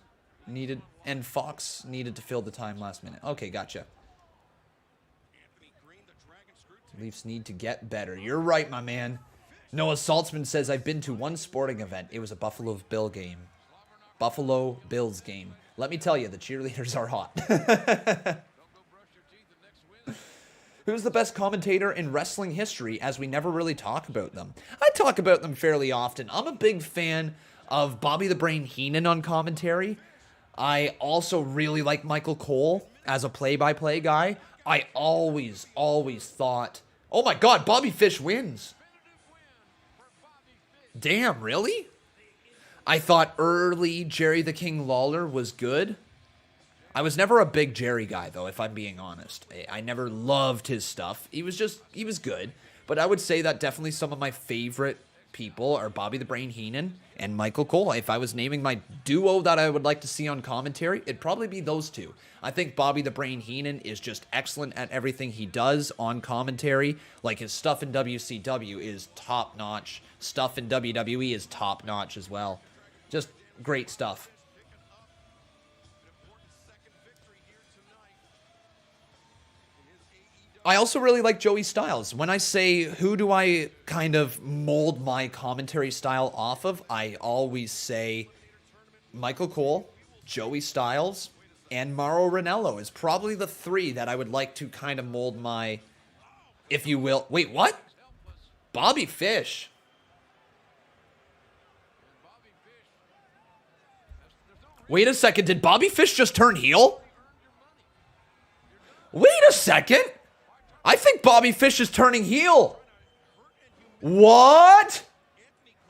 needed to fill the time last minute. Okay, gotcha. Leafs need to get better. You're right, my man. Noah Saltzman says, I've been to one sporting event. It was a Buffalo Bills game. Buffalo Bills game. Let me tell you, the cheerleaders are hot. Who's the best commentator in wrestling history, as we never really talk about them? I talk about them fairly often. I'm a big fan of Bobby the Brain Heenan on commentary. I also really like Michael Cole as a play-by-play guy. I always thought, oh my God, Bobby Fish wins. Damn, really? I thought early Jerry the King Lawler was good. I was never a big Jerry guy, though, if I'm being honest. I never loved his stuff. He was good. But I would say that definitely some of my favorite people are Bobby the Brain Heenan and Michael Cole. If I was naming my duo that I would like to see on commentary, it'd probably be those two. I think Bobby the Brain Heenan is just excellent at everything he does on commentary. Like, his stuff in WCW is top-notch. Stuff in WWE is top-notch as well. Just great stuff. I also really like Joey Styles. When I say who do I kind of mold my commentary style off of, I always say Michael Cole, Joey Styles, and Mauro Ranallo is probably the three that I would like to kind of mold my, if you will. Wait, what? Bobby Fish. Wait a second, did Bobby Fish just turn heel? Wait a second. I think Bobby Fish is turning heel. What?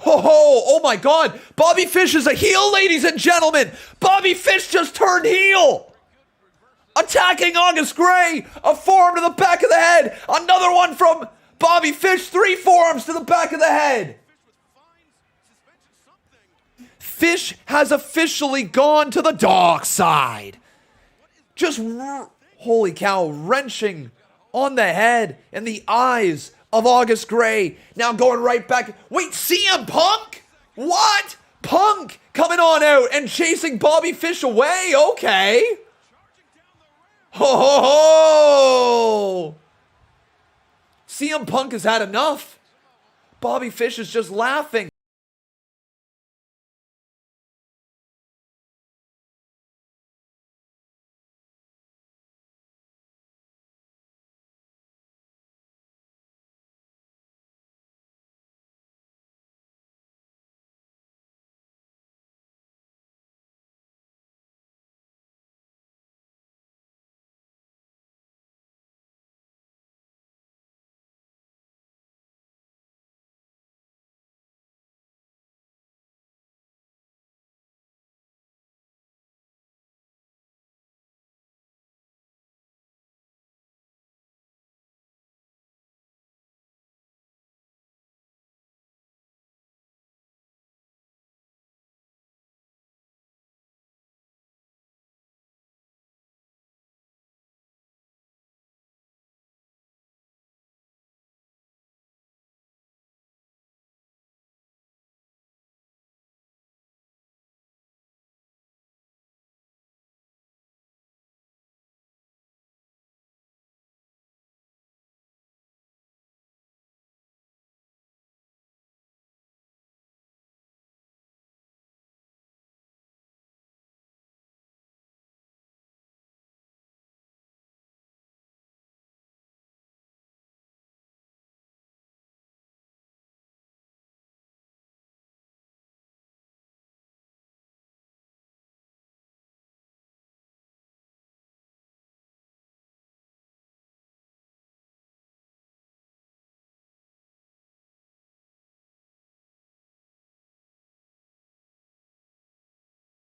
Oh my God. Bobby Fish is a heel, ladies and gentlemen. Bobby Fish just turned heel. Attacking August Gray. A forearm to the back of the head. Another one from Bobby Fish. 3 forearms to the back of the head. Fish has officially gone to the dark side. Just, holy cow, wrenching on the head and the eyes of August Gray. Now going right back. Wait, CM Punk? What? Punk coming on out and chasing Bobby Fish away? Okay. Ho ho ho! CM Punk has had enough. Bobby Fish is just laughing.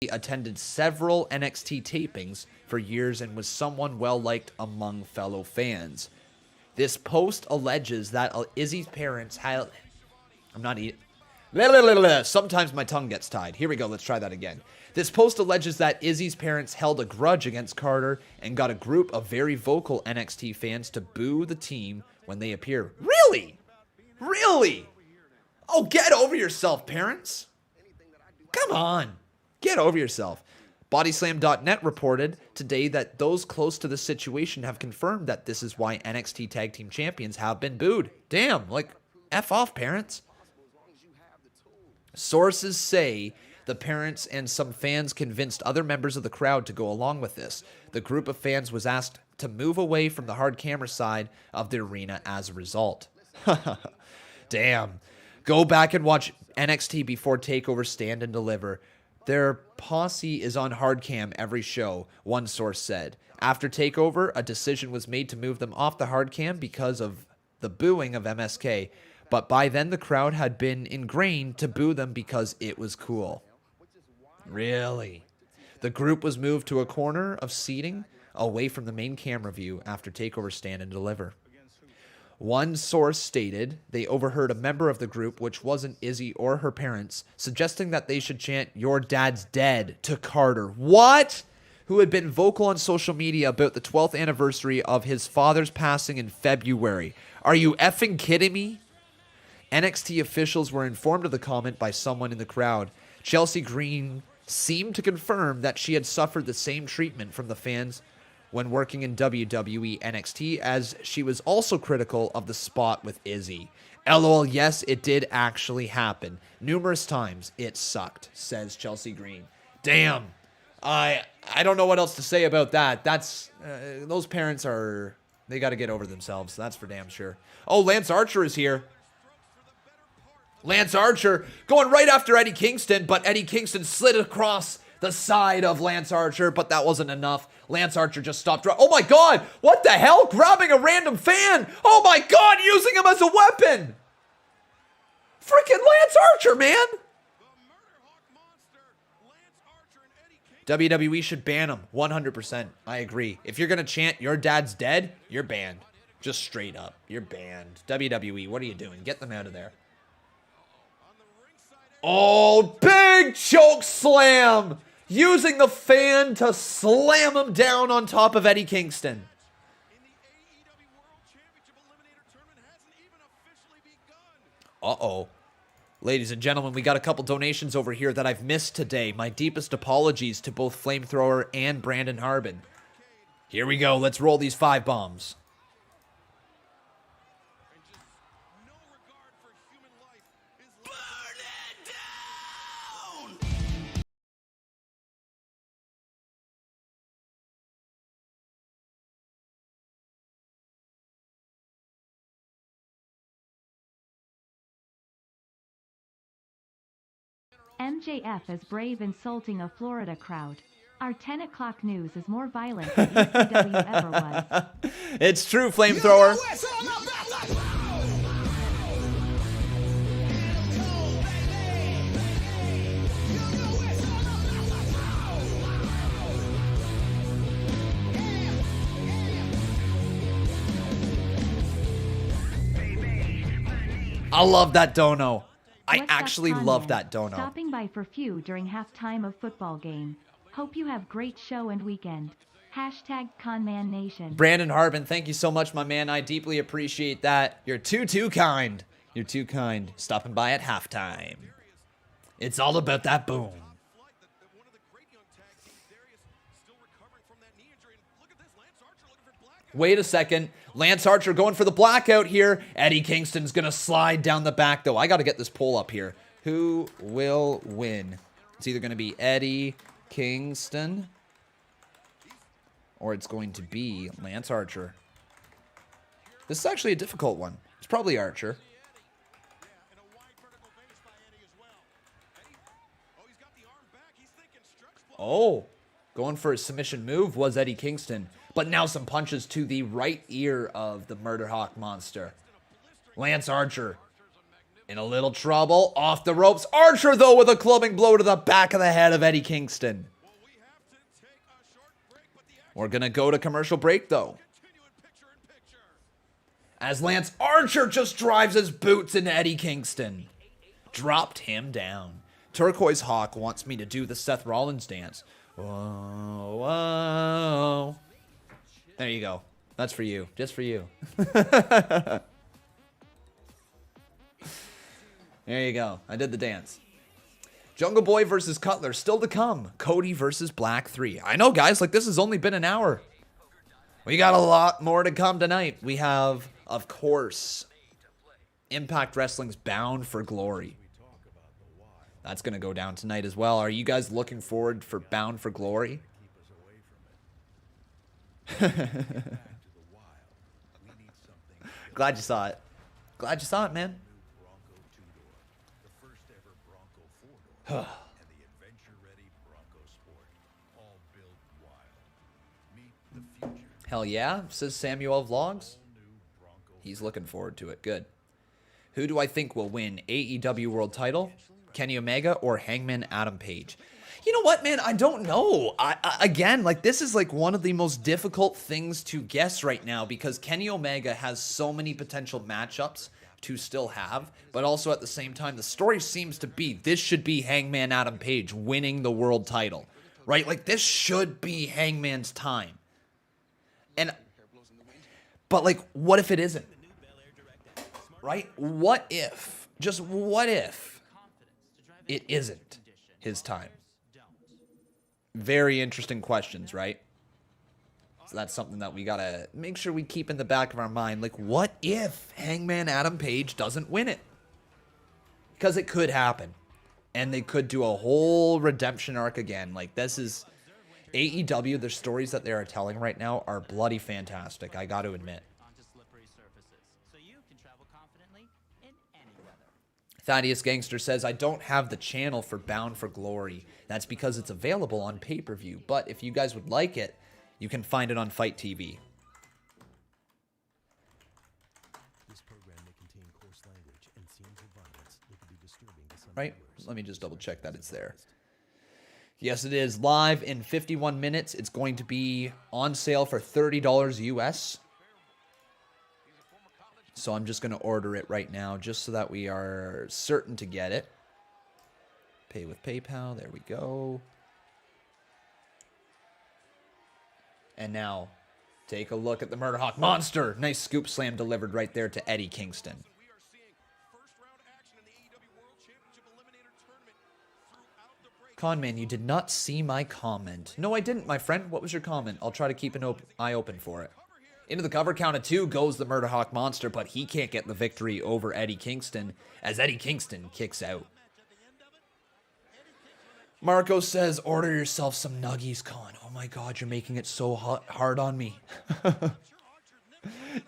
He attended several NXT tapings for years and was someone well liked among fellow fans. This post alleges that Izzy's parents had... I'm not eating... Sometimes my tongue gets tied. Here we go. Let's try that again. This post alleges that Izzy's parents held a grudge against Carter and got a group of very vocal NXT fans to boo the team when they appear. Really? Really? Oh, get over yourself, parents. Come on. Get over yourself. Bodyslam.net reported today that those close to the situation have confirmed that this is why NXT Tag Team Champions have been booed. Damn, like, F off, parents. Sources say the parents and some fans convinced other members of the crowd to go along with this. The group of fans was asked to move away from the hard camera side of the arena as a result. Damn. Go back and watch NXT before TakeOver Stand and Deliver. Their posse is on hard cam every show, one source said. After TakeOver, a decision was made to move them off the hard cam because of the booing of MSK. But by then, the crowd had been ingrained to boo them because it was cool. Really? The group was moved to a corner of seating away from the main camera view after TakeOver Stand and Deliver. One source stated they overheard a member of the group, which wasn't Izzy or her parents, suggesting that they should chant, "Your dad's dead," to Carter. What? Who had been vocal on social media about the 12th anniversary of his father's passing in February. Are you effing kidding me? NXT officials were informed of the comment by someone in the crowd. Chelsea Green seemed to confirm that she had suffered the same treatment from the fans when working in WWE NXT, as she was also critical of the spot with Izzy. LOL, yes, it did actually happen. Numerous times. It sucked, says Chelsea Green. Damn. I don't know what else to say about that. That's, those parents are, they got to get over themselves. That's for damn sure. Oh, Lance Archer is here. Lance Archer going right after Eddie Kingston, but Eddie Kingston slid across the side of Lance Archer, but that wasn't enough. Lance Archer just stopped. Oh my God, what the hell? Grabbing a random fan. Oh my God, using him as a weapon. Freaking Lance Archer, man. WWE should ban him, 100%. I agree. If you're going to chant, "Your dad's dead," you're banned. Just straight up. You're banned. WWE, what are you doing? Get them out of there. On the ringside Oh, big choke slam! Using the fan to slam him down on top of Eddie Kingston. In the AEW World Championship Eliminator Tournament hasn't even officially begun. Uh-oh. Ladies and gentlemen, we got a couple donations over here that I've missed today. My deepest apologies to both Flamethrower and Brandon Harbin. Here we go. Let's roll these 5 bombs. And just no regard for human life is burn it down. MJF is brave insulting a Florida crowd. Our 10 o'clock news is more violent than ECW ever was. It's true, Flamethrower. I love that dono. I What's up, actually Con love Man? that dono. Stopping by for few during halftime of football game. Hope you have great show and weekend. Hashtag Conman Nation. Brandon Harbin, thank you so much, my man. I deeply appreciate that. You're too kind. You're too kind. Stopping by at halftime. It's all about that boom. Flight that one of the great young tag teams, Darius, still recovering from that knee injury. And look at this, Lance Archer looking for blackout. Wait a second. Lance Archer going for the blackout here. Eddie Kingston's going to slide down the back, though. I got to get this poll up here. Who will win? It's either going to be Eddie Kingston or it's going to be Lance Archer. This is actually a difficult one. It's probably Archer. And a wide vertical base by Eddie as well. Eddie, oh, he's got the arm back. He's thinking stretch ball. Oh, going for a submission move was Eddie Kingston. But now some punches to the right ear of the Murder Hawk monster. Lance Archer in a little trouble. Off the ropes. Archer, though, with a clubbing blow to the back of the head of Eddie Kingston. Well, we have to take a short break, but the action We're going to go to commercial break, though. continue in picture. As Lance Archer just drives his boots into Eddie Kingston. Dropped him down. Turquoise Hawk wants me to do the Seth Rollins dance. Whoa, whoa. There you go. That's for you. Just for you. There you go. I did the dance. Jungle Boy versus Cutler. Still to come. Cody versus Black 3. I know, guys. Like, this has only been an hour. We got a lot more to come tonight. We have, of course, Impact Wrestling's Bound for Glory. That's going to go down tonight as well. Are you guys looking forward for Bound for Glory? Glad you saw it. Glad you saw it, man. The first ever Bronco 4-door, and the adventure-ready Bronco Sport, all built wild. Meet the future. Hell yeah, says Samuel Vlogs. He's looking forward to it. Good. Who do I think will win AEW World Title? Kenny Omega or Hangman Adam Page? You know what, man? I don't know. Again, like, this is like one of the most difficult things to guess right now because Kenny Omega has so many potential matchups to still have, but also at the same time, the story seems to be this should be Hangman Adam Page winning the world title, right? Like, this should be Hangman's time. But like, what if it isn't? Right? What if, just what if it isn't his time? Very interesting questions, right? So that's something that we gotta make sure we keep in the back of our mind. Like, what if Hangman Adam Page doesn't win it? Because it could happen. And they could do a whole redemption arc again. Like, this is AEW, the stories that they are telling right now are bloody fantastic, I gotta admit. Onto slippery surfaces, so you can travel confidently in any weather. Thaddeus Gangster says, I don't have the channel for Bound for Glory. That's because it's available on pay-per-view. But if you guys would like it, you can find it on Fight TV. This program may contain coarse language and scenes of violence that could be disturbing to some Right? viewers. Let me just double check that it's there. Yes, it is live in 51 minutes. It's going to be on sale for $30 US. So I'm just going to order it right now just so that we are certain to get it. Pay with PayPal. There we go. And now, take a look at the Murder Hawk Monster. Nice scoop slam delivered right there to Eddie Kingston. We are seeing first round action in the AEW World Championship Eliminator Tournament throughout the break. Conman, you did not see my comment. No, I didn't, my friend. What was your comment? I'll try to keep an eye open for it. Into the cover count of 2 goes the Murder Hawk Monster, but he can't get the victory over Eddie Kingston as Eddie Kingston kicks out. Marco says, order yourself some nuggies, Con. Oh my god, you're making it so hard on me.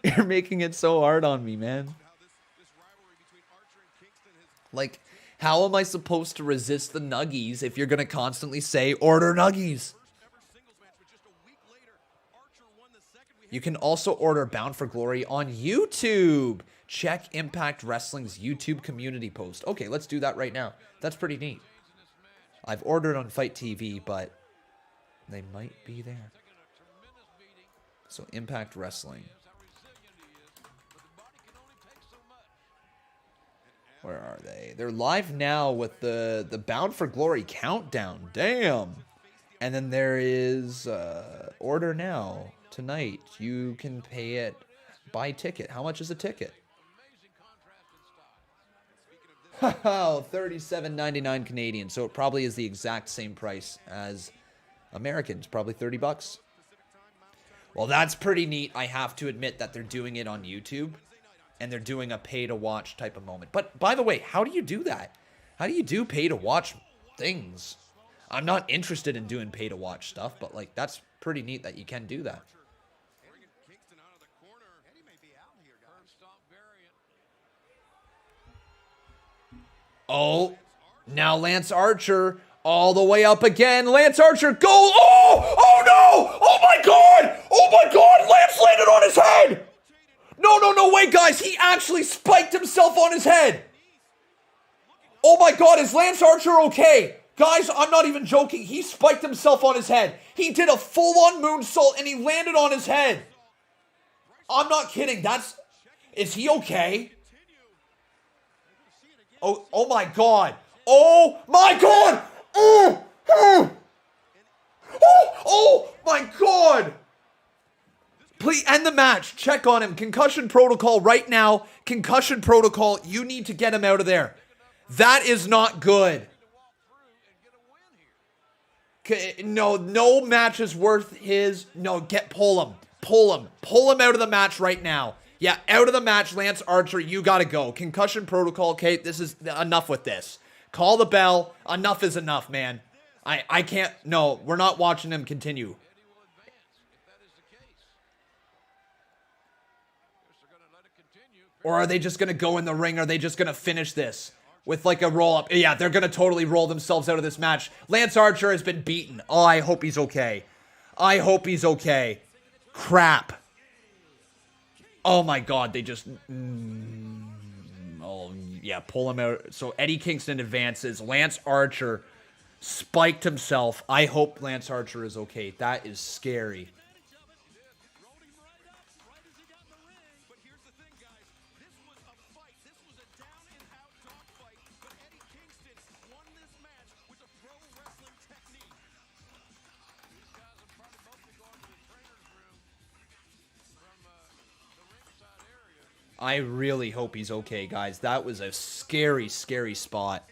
You're making it so hard on me, man. Like, how am I supposed to resist the nuggies if you're going to constantly say, order nuggies? You can also order Bound for Glory on YouTube. Check Impact Wrestling's YouTube community post. Okay, let's do that right now. That's pretty neat. I've ordered on Fight TV, but they might be there. So Impact Wrestling. Where are they? They're live now with the Bound for Glory countdown. Damn. And then there is order now tonight. You can pay it by ticket. How much is a ticket? Oh, $37.99 Canadian. So it probably is the exact same price as Americans, probably $30. Well, that's pretty neat. I have to admit that they're doing it on YouTube and they're doing a pay to watch type of moment. But by the way, how do you do that? How do you do pay to watch things? I'm not interested in doing pay to watch stuff, but like that's pretty neat that you can do that. Oh, now Lance Archer all the way up again. Lance Archer, go. Oh, oh no. Oh my God. Oh my God. Lance landed on his head. No, no, no. Wait, guys. He actually spiked himself on his head. Oh my God. Is Lance Archer okay? Guys, I'm not even joking. He spiked himself on his head. He did a full-on moonsault and he landed on his head. I'm not kidding. Is he okay? Oh my God. Oh my God. Oh my God. Please end the match. Check on him. Concussion protocol right now. Concussion protocol. You need to get him out of there. That is not good. No match is worth his. No, pull him. Pull him out of the match right now. Yeah, out of the match, Lance Archer, you gotta go. Concussion protocol, Kate, this is enough with this. Call the bell. Enough is enough, man. I can't, no, we're not watching him continue. Or are they just gonna go in the ring? Are they just gonna finish this with like a roll up? Yeah, they're gonna totally roll themselves out of this match. Lance Archer has been beaten. Oh, I hope he's okay. I hope he's okay. Crap. Oh my God, they just... oh, yeah, pull him out. So Eddie Kingston advances. Lance Archer spiked himself. I hope Lance Archer is okay. That is scary. I really hope he's okay, guys. That was a scary, scary spot.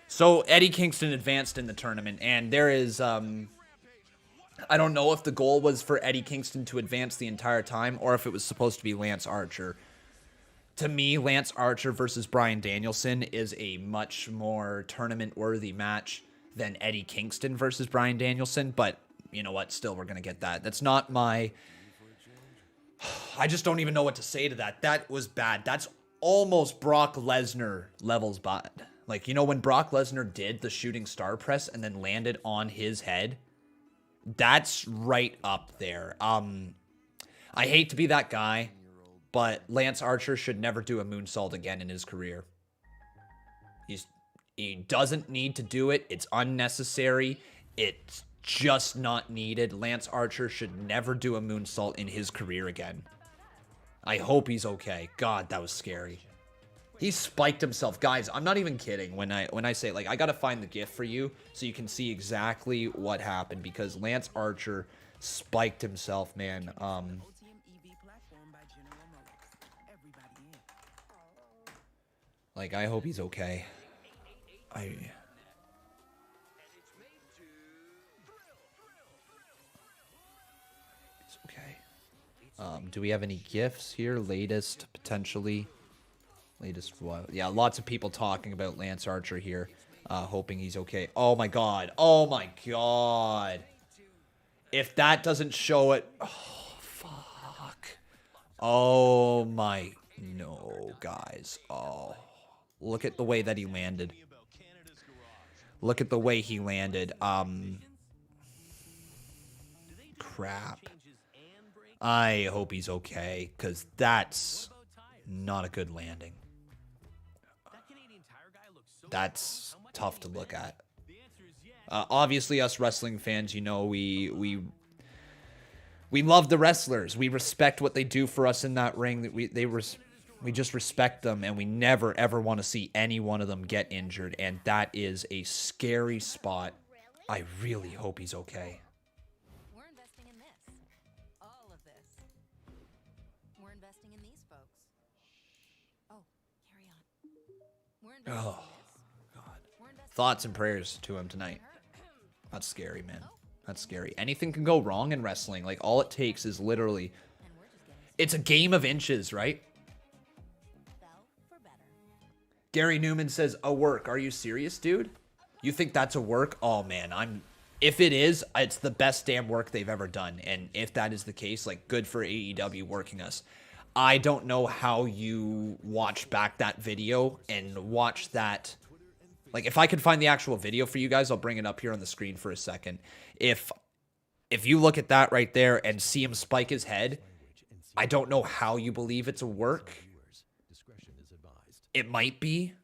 So Eddie Kingston advanced in the tournament, and there is, I don't know if the goal was for Eddie Kingston to advance the entire time, or if it was supposed to be Lance Archer. To me, Lance Archer versus Bryan Danielson is a much more tournament-worthy match than Eddie Kingston versus Bryan Danielson, but you know what? Still, we're going to get that. That's not my... I just don't even know what to say to that. That was bad. That's almost Brock Lesnar levels bad. Like, you know when Brock Lesnar did the shooting star press and then landed on his head? That's right up there. I hate to be that guy, but Lance Archer should never do a moonsault again in his career. He doesn't need to do it. It's unnecessary. It's just not needed. Lance Archer should never do a moonsault in his career again. I hope he's okay. God, that was scary. He spiked himself. Guys, I'm not even kidding when I say, like, I gotta find the GIF for you so you can see exactly what happened, because Lance Archer spiked himself, man. Like, I hope he's okay. It's okay. Do we have any GIFs here? Latest, potentially. Latest, what? Yeah, lots of people talking about Lance Archer here, hoping he's okay. Oh my god. Oh my god. If that doesn't show it, oh fuck. Oh my, no, guys. Oh, look at the way that he landed. Look at the way he landed. Crap. I hope he's okay, because that's not a good landing. That's tough to look at. Obviously, us wrestling fans, you know, we love the wrestlers. We respect what they do for us in that ring. We just respect them, and we never ever want to see any one of them get injured. And that is a scary spot. I really hope he's okay. We're investing in this. All of this. We're investing in these folks. Oh, carry on. We're investing in this. Thoughts and prayers to him tonight. That's scary, man. That's scary. Anything can go wrong in wrestling. Like, all it takes is literally... It's a game of inches, right? Gary Newman says, a work. Are you serious, dude? You think that's a work? Oh, man. If it is, it's the best damn work they've ever done. And if that is the case, like, good for AEW working us. I don't know how you watch back that video and watch that... Like, if I could find the actual video for you guys, I'll bring it up here on the screen for a second. If you look at that right there and see him spike his head, I don't know how you believe it's a work. It might be,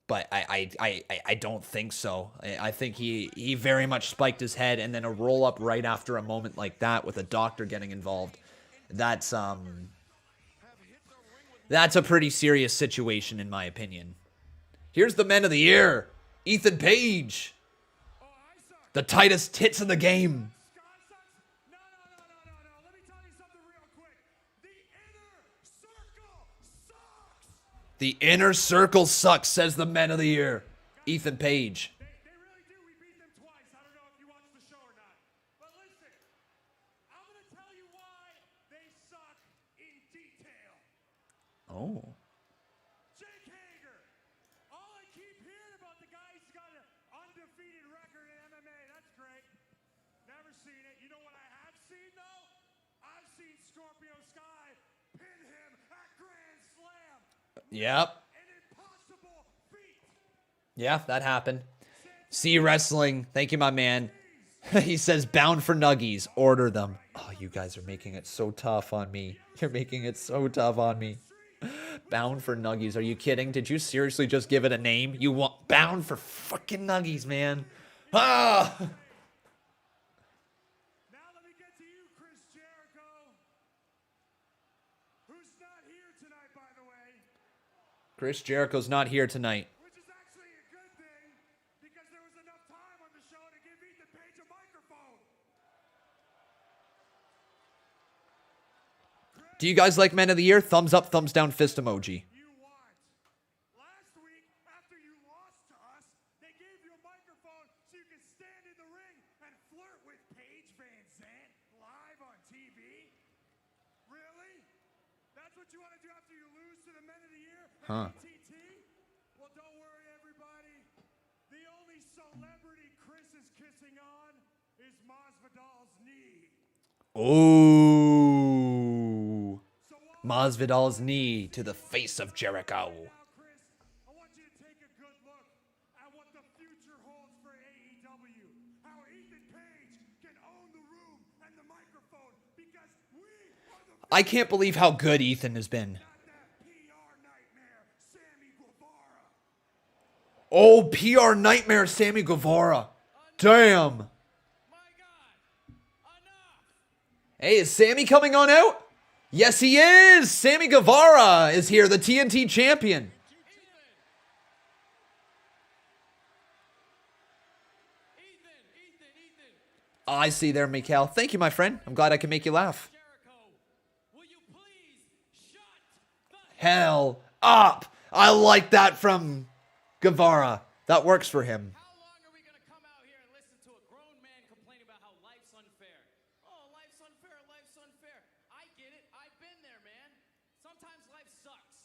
but I don't think so. I think he very much spiked his head, and then a roll up right after a moment like that with a doctor getting involved. That's a pretty serious situation in my opinion. Here's the men of the year. Ethan Page. The tightest tits in the game. No. Let me tell you something real quick. The inner circle sucks. The inner circle sucks, says the men of the year. Ethan Page. They really do. We beat them twice. I don't know if you watched the show or not. But listen, I'm going to tell you why they suck in detail. Oh. Yep. Yeah, that happened. See Wrestling. Thank you, my man. He says, bound for nuggies. Order them. Oh, you guys are making it so tough on me. You're making it so tough on me. Bound for nuggies. Are you kidding? Did you seriously just give it a name? You want bound for fucking nuggies, man. Ah! Chris Jericho's not here tonight. Which is actually a good thing, because there was enough time on the show to give Ethan Page a microphone. Do you guys like Men of the Year? Thumbs up, thumbs down, fist emoji. You want. Last week, after you lost to us, they gave you a microphone so you could stand in the ring and flirt with Paige Van Zandt live on TV? Really? That's what you want to do after you lose to the Men of the Year? Huh. Well, don't worry, everybody. The only celebrity Chris is kissing on is Masvidal's knee. Oh. Masvidal's knee to the face of Jericho. Chris, I want you to take a good look at what the future holds for AEW. How Ethan Page can own the room and the microphone, because we are the... I can't believe how good Ethan has been. Oh, PR Nightmare Sammy Guevara. Damn. Hey, is Sammy coming on out? Yes, he is. Sammy Guevara is here, the TNT champion. Oh, I see there, Mikhail. Thank you, my friend. I'm glad I can make you laugh. Hell up. I like that from Guevara. That works for him. How long are we going to come out here and listen to a grown man complain about how life's unfair? Oh, life's unfair, life's unfair. I get it. I've been there, man. Sometimes life sucks.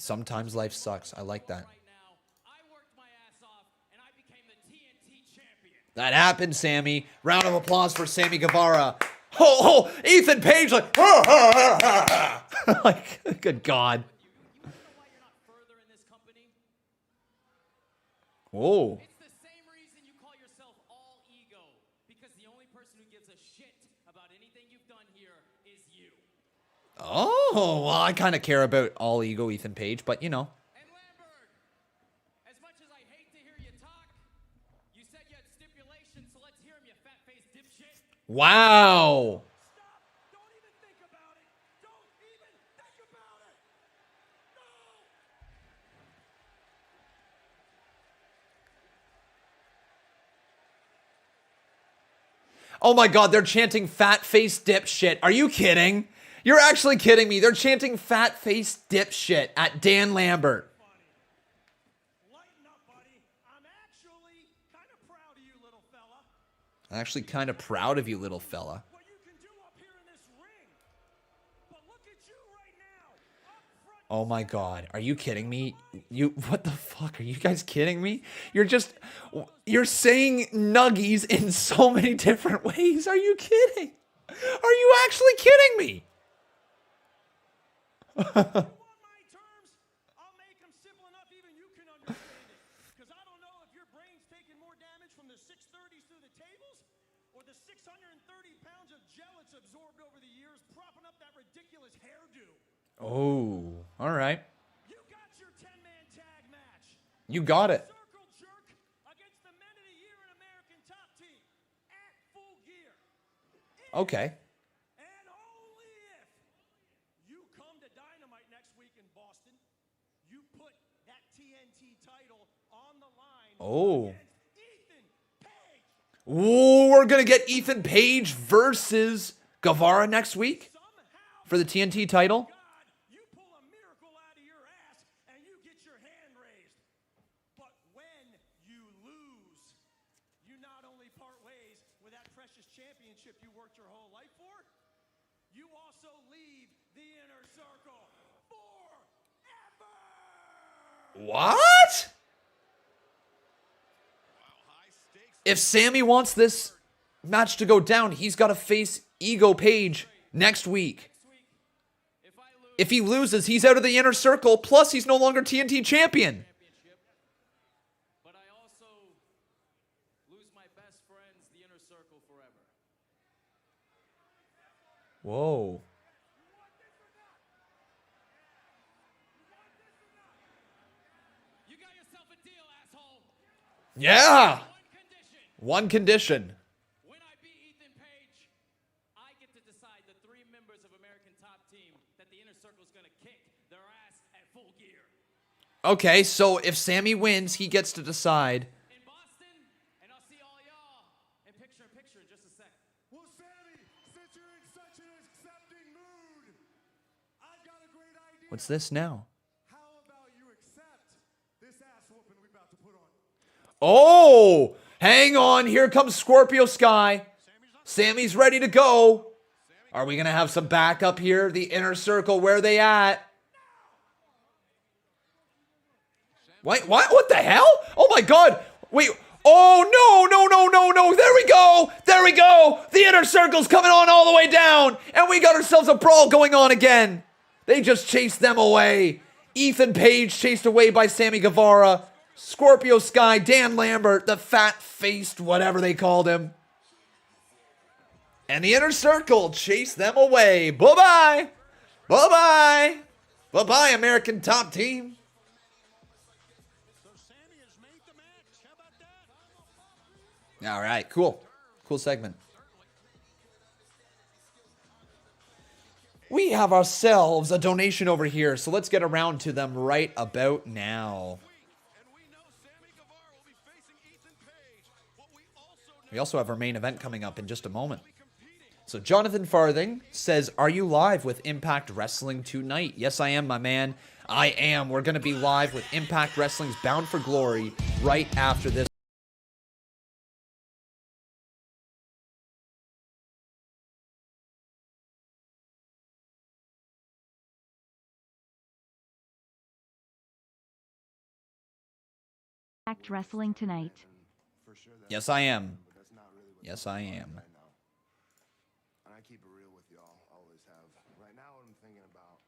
Sometimes life sucks. I like that. Right now, I worked my ass off and I became the TNT champion. That happened, Sammy. Round of applause for Sammy Guevara. Oh, Ethan Page like, like, good God. You know why you're not further in this company? Whoa. It's the same reason you call yourself all ego. Because the only person who gives a shit about anything you've done here is you. Oh, well, I kind of care about all ego Ethan Page, but you know. And Lambert, as much as I hate to hear you talk, you said you had stipulations, so let's hear him, you fat-faced dipshit. Wow. Stop! Don't even think about it! Don't even think about it! No! Oh my God, they're chanting fat face dipshit. Are you kidding? You're actually kidding me. They're chanting fat face dipshit at Dan Lambert. Lighten up, buddy. I'm actually kind of proud of you, little fella. I'm actually kind of proud of you, little fella. What you can do up here in this ring. But look at you right now. Up front. Oh my God, are you kidding me? What the fuck? Are you guys kidding me? You're saying nuggies in so many different ways. Are you kidding? Are you actually kidding me? You want my terms? I'll make them simple enough even you can understand it. Because I don't know if your brain's taking more damage from the 630s through the tables or the 630 pounds of gel it's absorbed over the years propping up that ridiculous hairdo. Oh, all right. You got your 10-man tag match. You got it. Circle jerk against the men of the year in American Top Team at Full Gear. Okay. And only if you come to Dynamite next week in Boston, you put that TNT title on the line Oh. against Ethan Page. Ooh, we're going to get Ethan Page versus Guevara next week Somehow, for the TNT title. God, you pull a miracle out of your ass and you get your hand raised. But when you lose, you not only part ways with that precious championship you worked your whole life for, you also leave the inner circle forever. What? If Sammy wants this match to go down, he's got to face Ego Page next week. If he loses, he's out of the inner circle, plus he's no longer TNT champion. But I also lose my best friends, the inner circle, forever. Whoa. You got yourself a deal, asshole. Yeah. One condition. One condition. When I beat Ethan Page, I get to decide the 3 members of American Top Team that the inner circle is going to kick their ass at Full Gear. Okay, so if Sammy wins, he gets to decide. In Boston, and I'll see all y'all in picture-in-picture in just a second. Well, Sammy, since you're in such an accepting mood, I've got a great idea. What's this now? How about you accept this ass whooping we're about to put on? Oh, hang on. Here comes Scorpio Sky. Sammy's ready to go. Are we going to have some backup here? The inner circle, where are they at? Wait, what? What the hell? Oh my God. Wait. Oh, no. There we go. There we go. The inner circle's coming on all the way down. And we got ourselves a brawl going on again. They just chased them away. Ethan Page chased away by Sammy Guevara. Scorpio Sky, Dan Lambert, the fat-faced whatever they called him. And the inner circle chased them away. Bye-bye. Bye-bye. Bye-bye, American Top Team. So Sammy has made the match. How about that? All right, cool. Cool segment. We have ourselves a donation over here, so let's get around to them right about now. We also have our main event coming up in just a moment. So Jonathan Farthing says, are you live with Impact Wrestling tonight? Yes, I am, my man. I am. We're going to be live with Impact Wrestling's Bound for Glory right after this. Impact Wrestling tonight. Yes, I am. Yes, I am. And I keep it real with y'all, always have. Right now, what I'm thinking about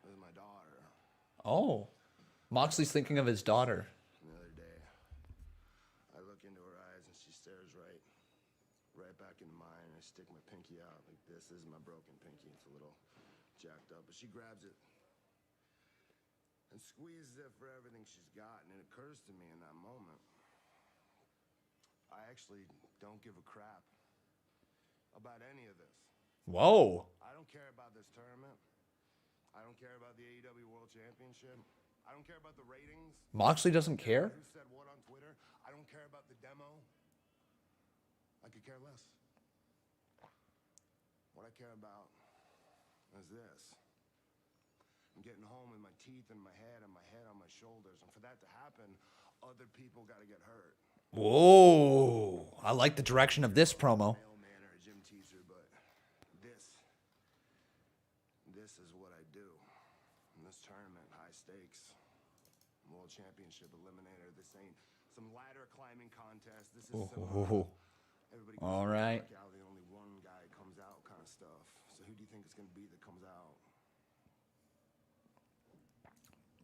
is my daughter. Oh, Moxley's thinking of his daughter. The other day, I look into her eyes and she stares right back into mine. I stick my pinky out like this. This is my broken pinky. It's a little jacked up, but she grabs it and squeezes it for everything she's got. And it occurs to me in that moment, I actually don't give a crap about any of this. Whoa. I don't care about this tournament. I don't care about the AEW World Championship. I don't care about the ratings. Moxley doesn't care? Who said what on Twitter? I don't care about the demo. I could care less. What I care about is this. I'm getting home with my teeth in my head and my head on my shoulders. And for that to happen, other people got to get hurt. Whoa. I like the direction of this promo. Mailman or a gym teaser, but this is what I do. In this tournament, high stakes. World Championship eliminator. This ain't some ladder climbing contest. This is some everybody All right. out, the only one guy comes out kind of stuff. So who do you think it's going to be that comes out?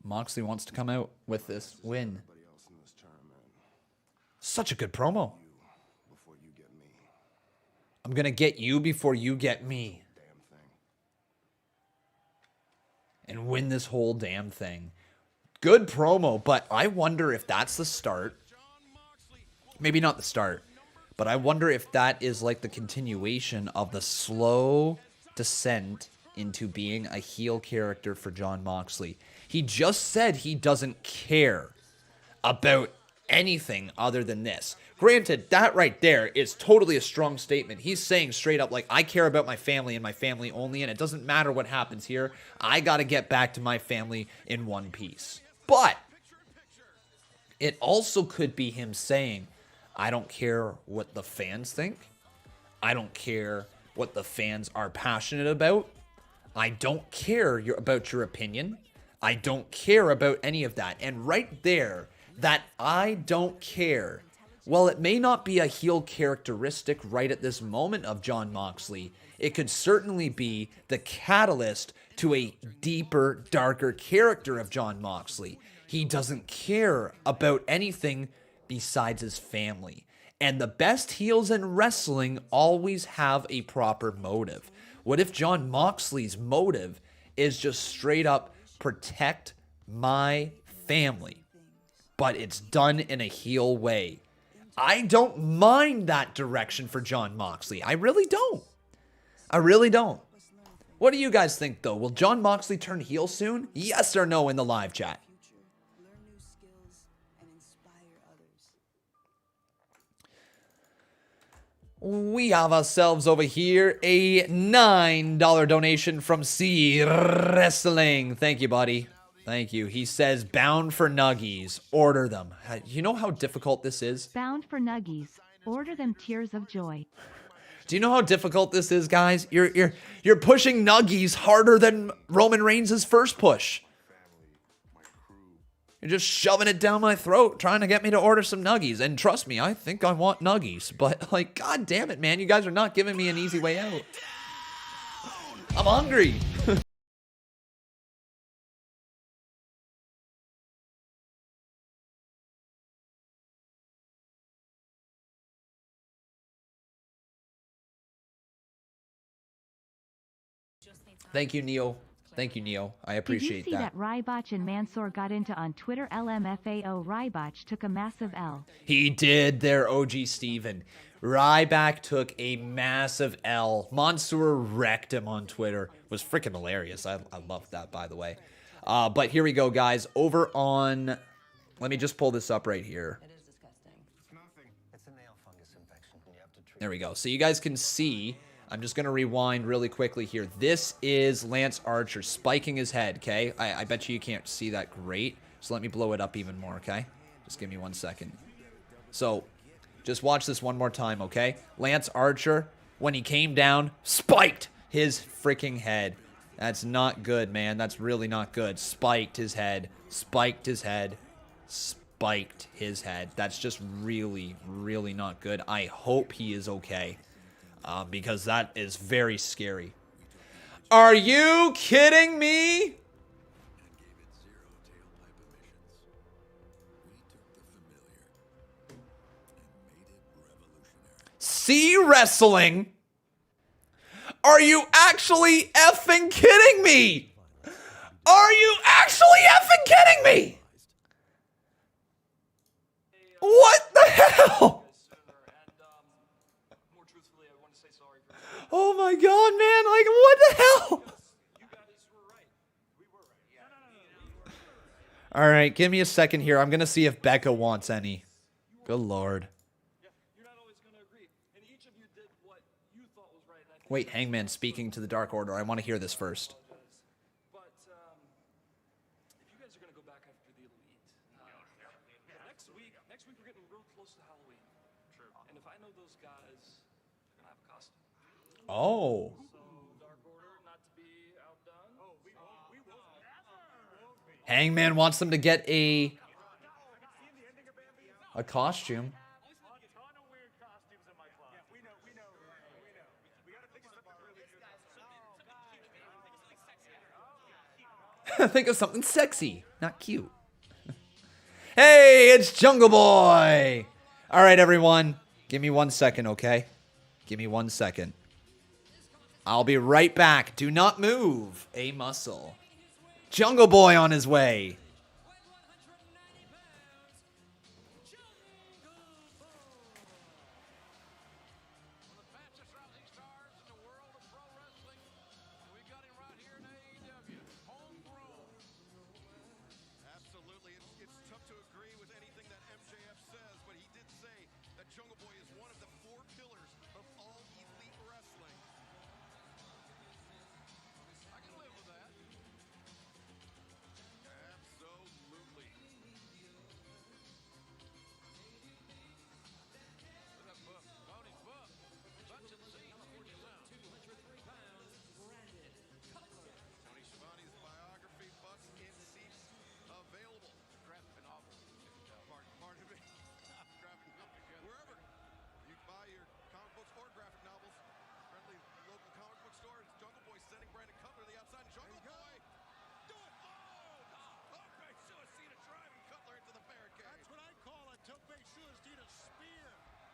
Moxley wants to come out with this win. Everybody else in this tournament. Such a good promo. You before you get me. I'm going to get you before you get me. Damn thing. And win this whole damn thing. Good promo, but I wonder if that's the start. Maybe not the start, but I wonder if that is like the continuation of the slow descent into being a heel character for Jon Moxley. He just said he doesn't care about anything other than this. Granted, that right there is totally a strong statement. He's saying straight up, like, I care about my family and my family only, and it doesn't matter what happens here. I got to get back to my family in one piece. But it also could be him saying, I don't care what the fans think. I don't care what the fans are passionate about. I don't care about your opinion. I don't care about any of that. And right there, that I don't care, well, it may not be a heel characteristic right at this moment of Jon Moxley. It could certainly be the catalyst to a deeper, darker character of Jon Moxley. He doesn't care about anything besides his family. And the best heels in wrestling always have a proper motive. What if Jon Moxley's motive is just straight up protect my family, but it's done in a heel way? I don't mind that direction for Jon Moxley. I really don't. I really don't. What do you guys think, though? Will Jon Moxley turn heel soon? Yes or no in the live chat? Learn new skills and inspire others. We have ourselves over here a $9 donation from C Wrestling. Thank you, buddy. Thank you. He says, bound for nuggies. Order them. You know how difficult this is? Bound for nuggies. Order them tears of joy. Do you know how difficult this is, guys? You're pushing nuggies harder than Roman Reigns' first push. You're just shoving it down my throat, trying to get me to order some nuggies. And trust me, I think I want nuggies. But, like, god damn it, man. You guys are not giving me an easy way out. I'm hungry. Thank you, Neil. Thank you, Neo. I Did you appreciate see that Rybach and Mansoor got into on Twitter? LMFAO Rybach took a massive L. He did there, OG Steven. Ryback took a massive L. Mansoor wrecked him on Twitter. It was freaking hilarious. I loved that, by the way. But here we go, guys. Over on... Let me just pull this up right here. It is disgusting. It's nothing. It's a nail fungus infection. You have to treat There we go. So you guys can see... I'm just going to rewind really quickly here. This is Lance Archer spiking his head, okay? I bet you can't see that great. So let me blow it up even more, okay? Just give me 1 second. So, just watch this one more time, okay? Lance Archer, when he came down, spiked his freaking head. That's not good, man. That's really not good. Spiked his head. Spiked his head. Spiked his head. That's just really, really not good. I hope he is okay. Because that is very scary. Are you kidding me? See wrestling? Are you actually effing kidding me? Are you actually effing kidding me? What the hell? Oh my god, man, like, what the hell? Alright, give me a second here. I'm gonna see if Becca wants any. Good lord. Wait, Hangman speaking to the Dark Order. I want to hear this first. Next week we're getting real close to Halloween. True. And if I know those guys, they're gonna have a costume. Oh. Hangman wants them to get a costume. Think of something sexy, not cute. Hey, it's Jungle Boy. All right, everyone. Give me 1 second, okay? Give me 1 second. I'll be right back. Do not move a muscle. Jungle Boy on his way. Absolutely. It's tough to agree with anything that MJF says, but he did say that Jungle Boy is one of the 4 pillars of all elite wrestling. I can live with that. Absolutely. Look at Book. Tony's Book. Touch and see. Tony Schiavone's biography, books in seats available. Graphic novel. Pardon me. Graphic novel. Wherever you buy your comic books or graphic novels, friendly local comic book store. It's Jungle Boy sending Brandon Cutler to the outside. Jungle Boy. Do it. Oh! Tope Suicida driving Cutler into the barricade. That's what I call a Tope Suicida spear.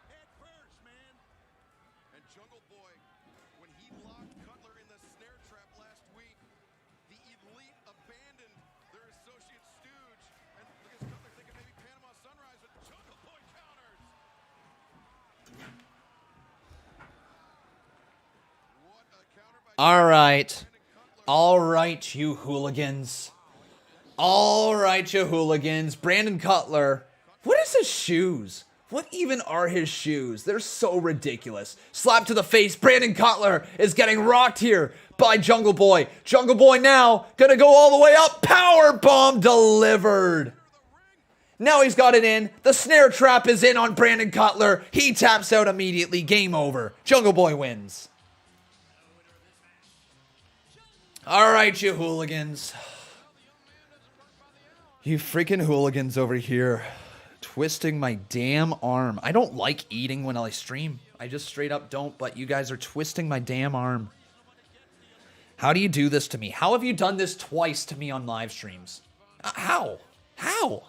Head first, man. And Jungle Boy, when he locked Cutler in the snare trap last week, the elite abandoned their associate stooge. And look at Cutler thinking maybe Panama Sunrise, but Jungle Boy counters. What a counter by All right. All right, you hooligans. All right, you hooligans. Brandon Cutler. What is his shoes? What even are his shoes? They're so ridiculous. Slap to the face. Brandon Cutler is getting rocked here by Jungle Boy. Jungle Boy now gonna go all the way up. Power bomb delivered. Now he's got it in. The snare trap is in on Brandon Cutler. He taps out immediately. Game over. Jungle Boy wins. All right, you hooligans. You freaking hooligans over here. Twisting my damn arm. I don't like eating when I stream. I just straight up don't, but you guys are twisting my damn arm. How do you do this to me? How have you done this twice to me on live streams? How? How?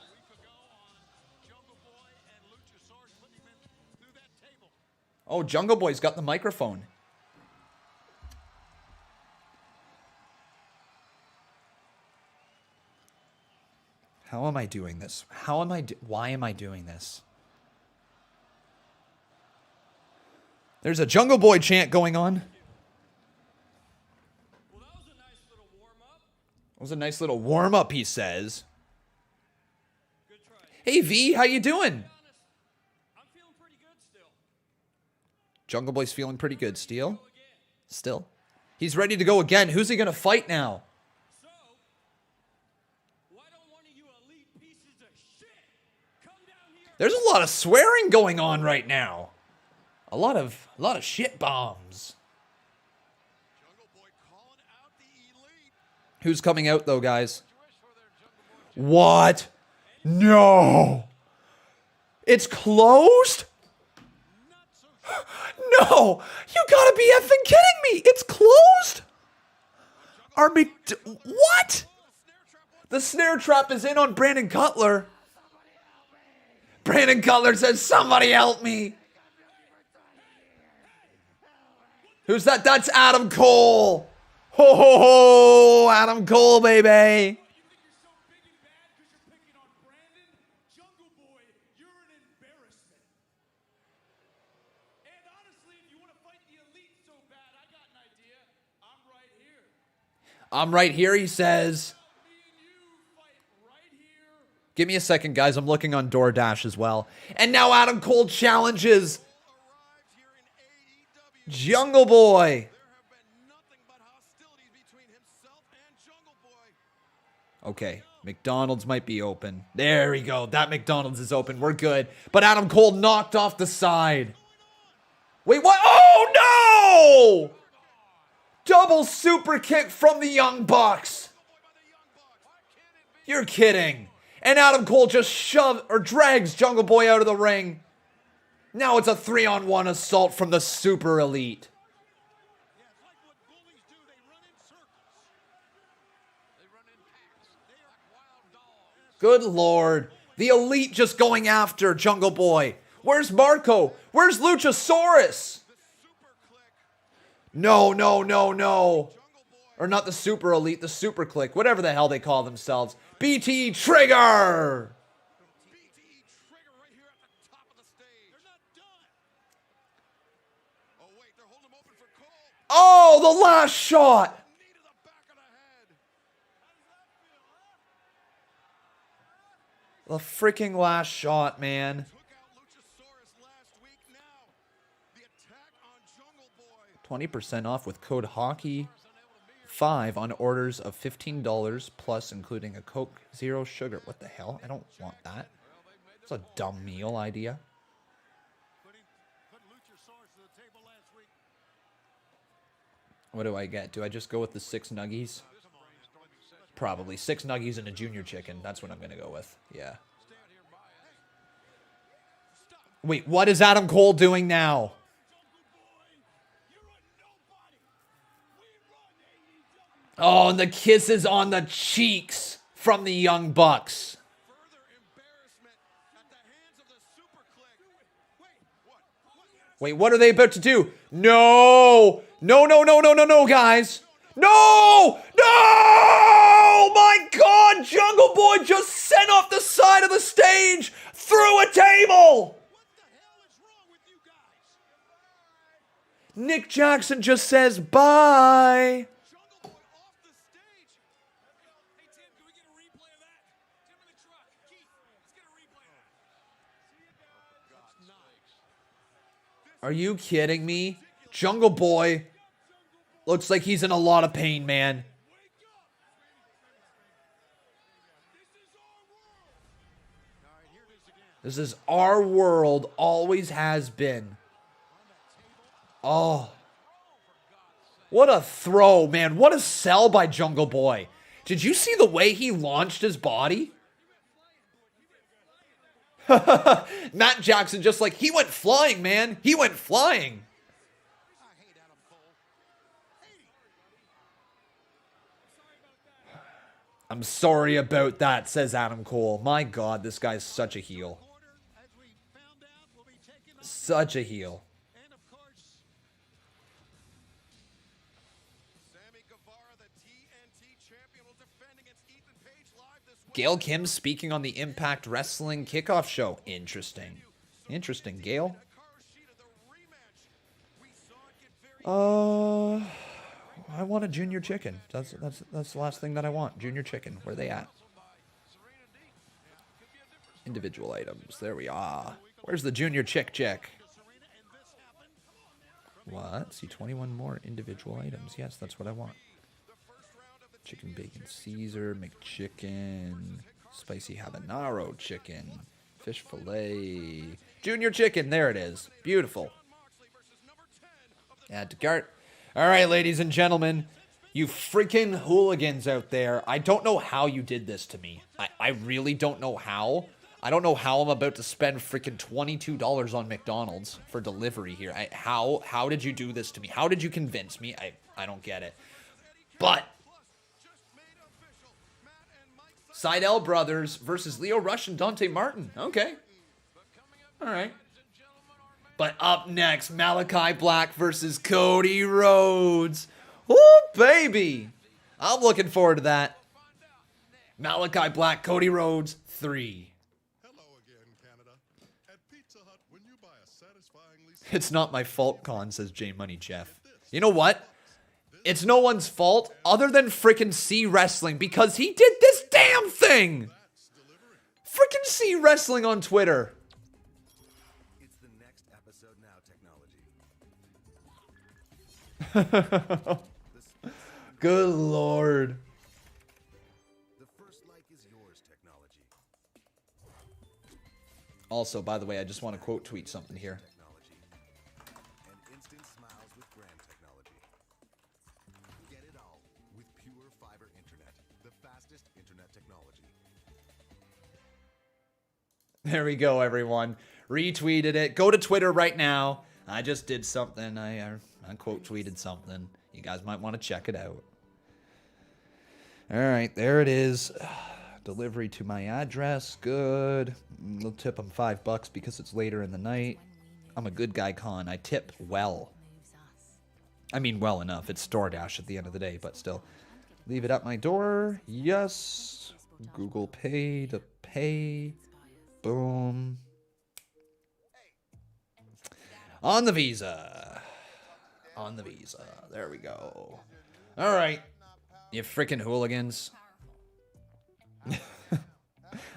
Oh, Jungle Boy's got the microphone. How am I doing this? Why am I doing this? There's a Jungle Boy chant going on. Well, that was a nice little warm-up. It was a nice little warm-up, he says. Good try. Hey, V, how you doing? I'm feeling pretty good still. Jungle Boy's feeling pretty good, Still. He's ready to go again. Who's he going to fight now? So, why don't one of you elite pieces of shit come down here? There's a lot of swearing going on right now. A lot of shit bombs. Jungle Boy calling out the elite. Who's coming out though, guys? What? No. It's closed? No. You gotta be effing kidding me. It's closed? What? The snare trap is in on Brandon Cutler. Brandon Cutler says, somebody help me. Who's that? That's Adam Cole. Ho, ho, ho. Adam Cole, baby. You think you're so big and bad because you're picking on Brandon? Jungle Boy, you're an embarrassment. And honestly, if you want to fight the elite so bad, I got an idea. I'm right here. I'm right here, he says. Me and you fight right here. Give me a second, guys. I'm looking on DoorDash as well. And now Adam Cole challenges Arrives here in AEW. Jungle Boy. There have been nothing but hostilities between himself and Jungle Boy. Okay, McDonald's might be open. There we go. That McDonald's is open. We're good. But Adam Cole knocked off the side. Wait, what? Oh, no! Double super kick from the Young Bucks. You're kidding. And Adam Cole just drags Jungle Boy out of the ring. Now it's a 3-on-1 assault from the Super Elite. Yeah, it's like what bullies do. They run in circles. They run in packs. They are like wild dogs. Good Lord. The Elite just going after Jungle Boy. Where's Marco? Where's Luchasaurus? No, no, no, no. Or not the Super Elite, the Super Click. Whatever the hell they call themselves. BT Trigger. BTE Trigger right here at the top of the stage. They're not done. Oh, wait. They're holding him open for Cole. Oh, the last shot. Knee to the back of the head. How does that feel, huh? The freaking last shot, man. Took out Luchasaurus last week. Now, the attack on Jungle Boy. 20% off with code HOCKEY5 on orders of $15 plus including a Coke Zero Sugar. What the hell? I don't want that. It's a dumb meal idea. Put Luchasaurus to the table last week. What do I get? Do I just go with the 6 nuggies? Probably 6 nuggies and a junior chicken. That's what I'm going to go with. Yeah. Wait, what is Adam Cole doing now? Oh, and the kisses on the cheeks from the Young Bucks. Further embarrassment at the hands of the Super Click. Wait, what? Wait, what are they about to do? No! No, no, no, no, no, no, guys! No! No! My God! Jungle Boy just sent off the side of the stage through a table! What the hell is wrong with you guys? Nick Jackson just says bye. Jungle Boy off the stage. Hey, Tim, can we get a replay of that? Tim in the truck. Keith, let's get a replay of that. See you guys. That's nice. Are you kidding me? Jungle Boy looks like he's in a lot of pain, man. This is our world, always has been. Oh. What a throw, man. What a sell by Jungle Boy. Did you see the way he launched his body? Matt Jackson just like, he went flying, man. He went flying. I hate Adam Cole. I'm sorry about that, says Adam Cole. My God, this guy's such a heel. As we found out, we'll be taking on Such a heel. and of course, Sammy Guevara, the TNT Gail Kim speaking on the Impact Wrestling kickoff show. Interesting. Interesting, Gail. I want a junior chicken. That's the last thing that I want. Junior chicken. Where are they at? Individual items. There we are. Where's the junior chick? What? See, 21 more individual items. Yes, that's what I want. Chicken bacon Caesar, McChicken, spicy habanero chicken, fish fillet, junior chicken. There it is. Beautiful. Add to cart. All right, ladies and gentlemen, you freaking hooligans out there. I don't know how you did this to me. I really don't know how. I don't know how I'm about to spend freaking $22 on McDonald's for delivery here. How did you do this to me? How did you convince me? I don't get it. But Seidel Brothers versus Leo Rush and Dante Martin. Okay. All right. But up next, Malachi Black versus Cody Rhodes. Oh, baby. I'm looking forward to that. Malachi Black, Cody Rhodes, 3. It's not my fault, Con, says J Money Jeff. You know what? It's no one's fault other than frickin' C Wrestling because he did this damn thing. Frickin' C Wrestling on Twitter. It's the next episode now technology. Good Lord. The first like is yours technology. Also, by the way, I just want to quote tweet something here. And instant smiles with brand technology. Get it all with pure fiber internet, the fastest internet technology. There we go, everyone. Retweeted it. Go to Twitter right now. I just did something. I quote tweeted something. You guys might want to check it out. All right, there it is. Delivery to my address. Good. We'll tip them $5 because it's later in the night. I'm a good guy, Con. I tip well. I mean, well enough. It's DoorDash at the end of the day, but still. Leave it at my door. Yes. Google Pay to pay. Boom. On the Visa. On the Visa. There we go. All right. You freaking hooligans.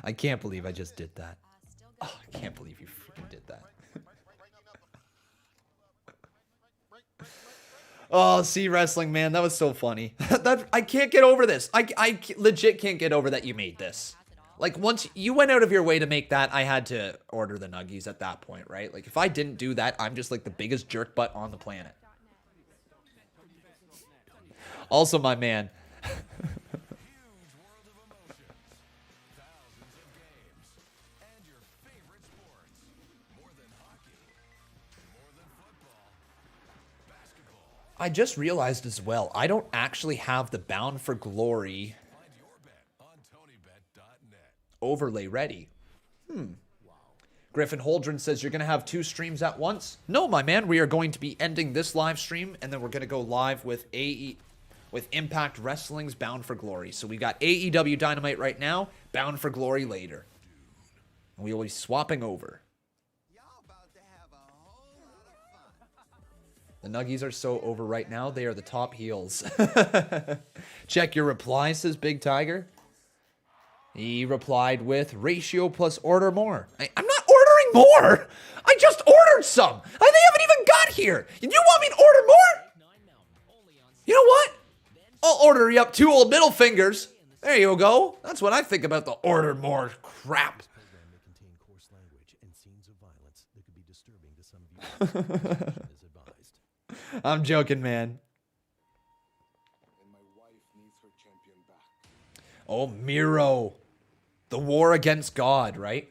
I can't believe I just did that. Oh, I can't believe you freaking did that. Oh, C Wrestling, man. That was so funny. I can't get over this. I legit can't get over that you made this. Like, once you went out of your way to make that, I had to order the nuggies at that point, right? Like, if I didn't do that, I'm just like the biggest jerk butt on the planet. Also, my man. I just realized as well, I don't actually have the Bound for Glory overlay ready. Griffin Holdren says you're going to have 2 streams at once. No, my man, we are going to be ending this live stream, and then we're going to go live with Impact Wrestling's Bound for Glory. So we got AEW Dynamite right now, Bound for Glory later. And we will be swapping over. The Nuggies are so over right now. They are the top heels. Check your reply, says Big Tiger. He replied with ratio plus order more. I'm not ordering more. I just ordered some. They haven't even got here. You want me to order more? You know what? I'll order you up 2 old middle fingers. There you go. That's what I think about the order more crap. I'm joking, man. Oh, Miro. The war against God, right?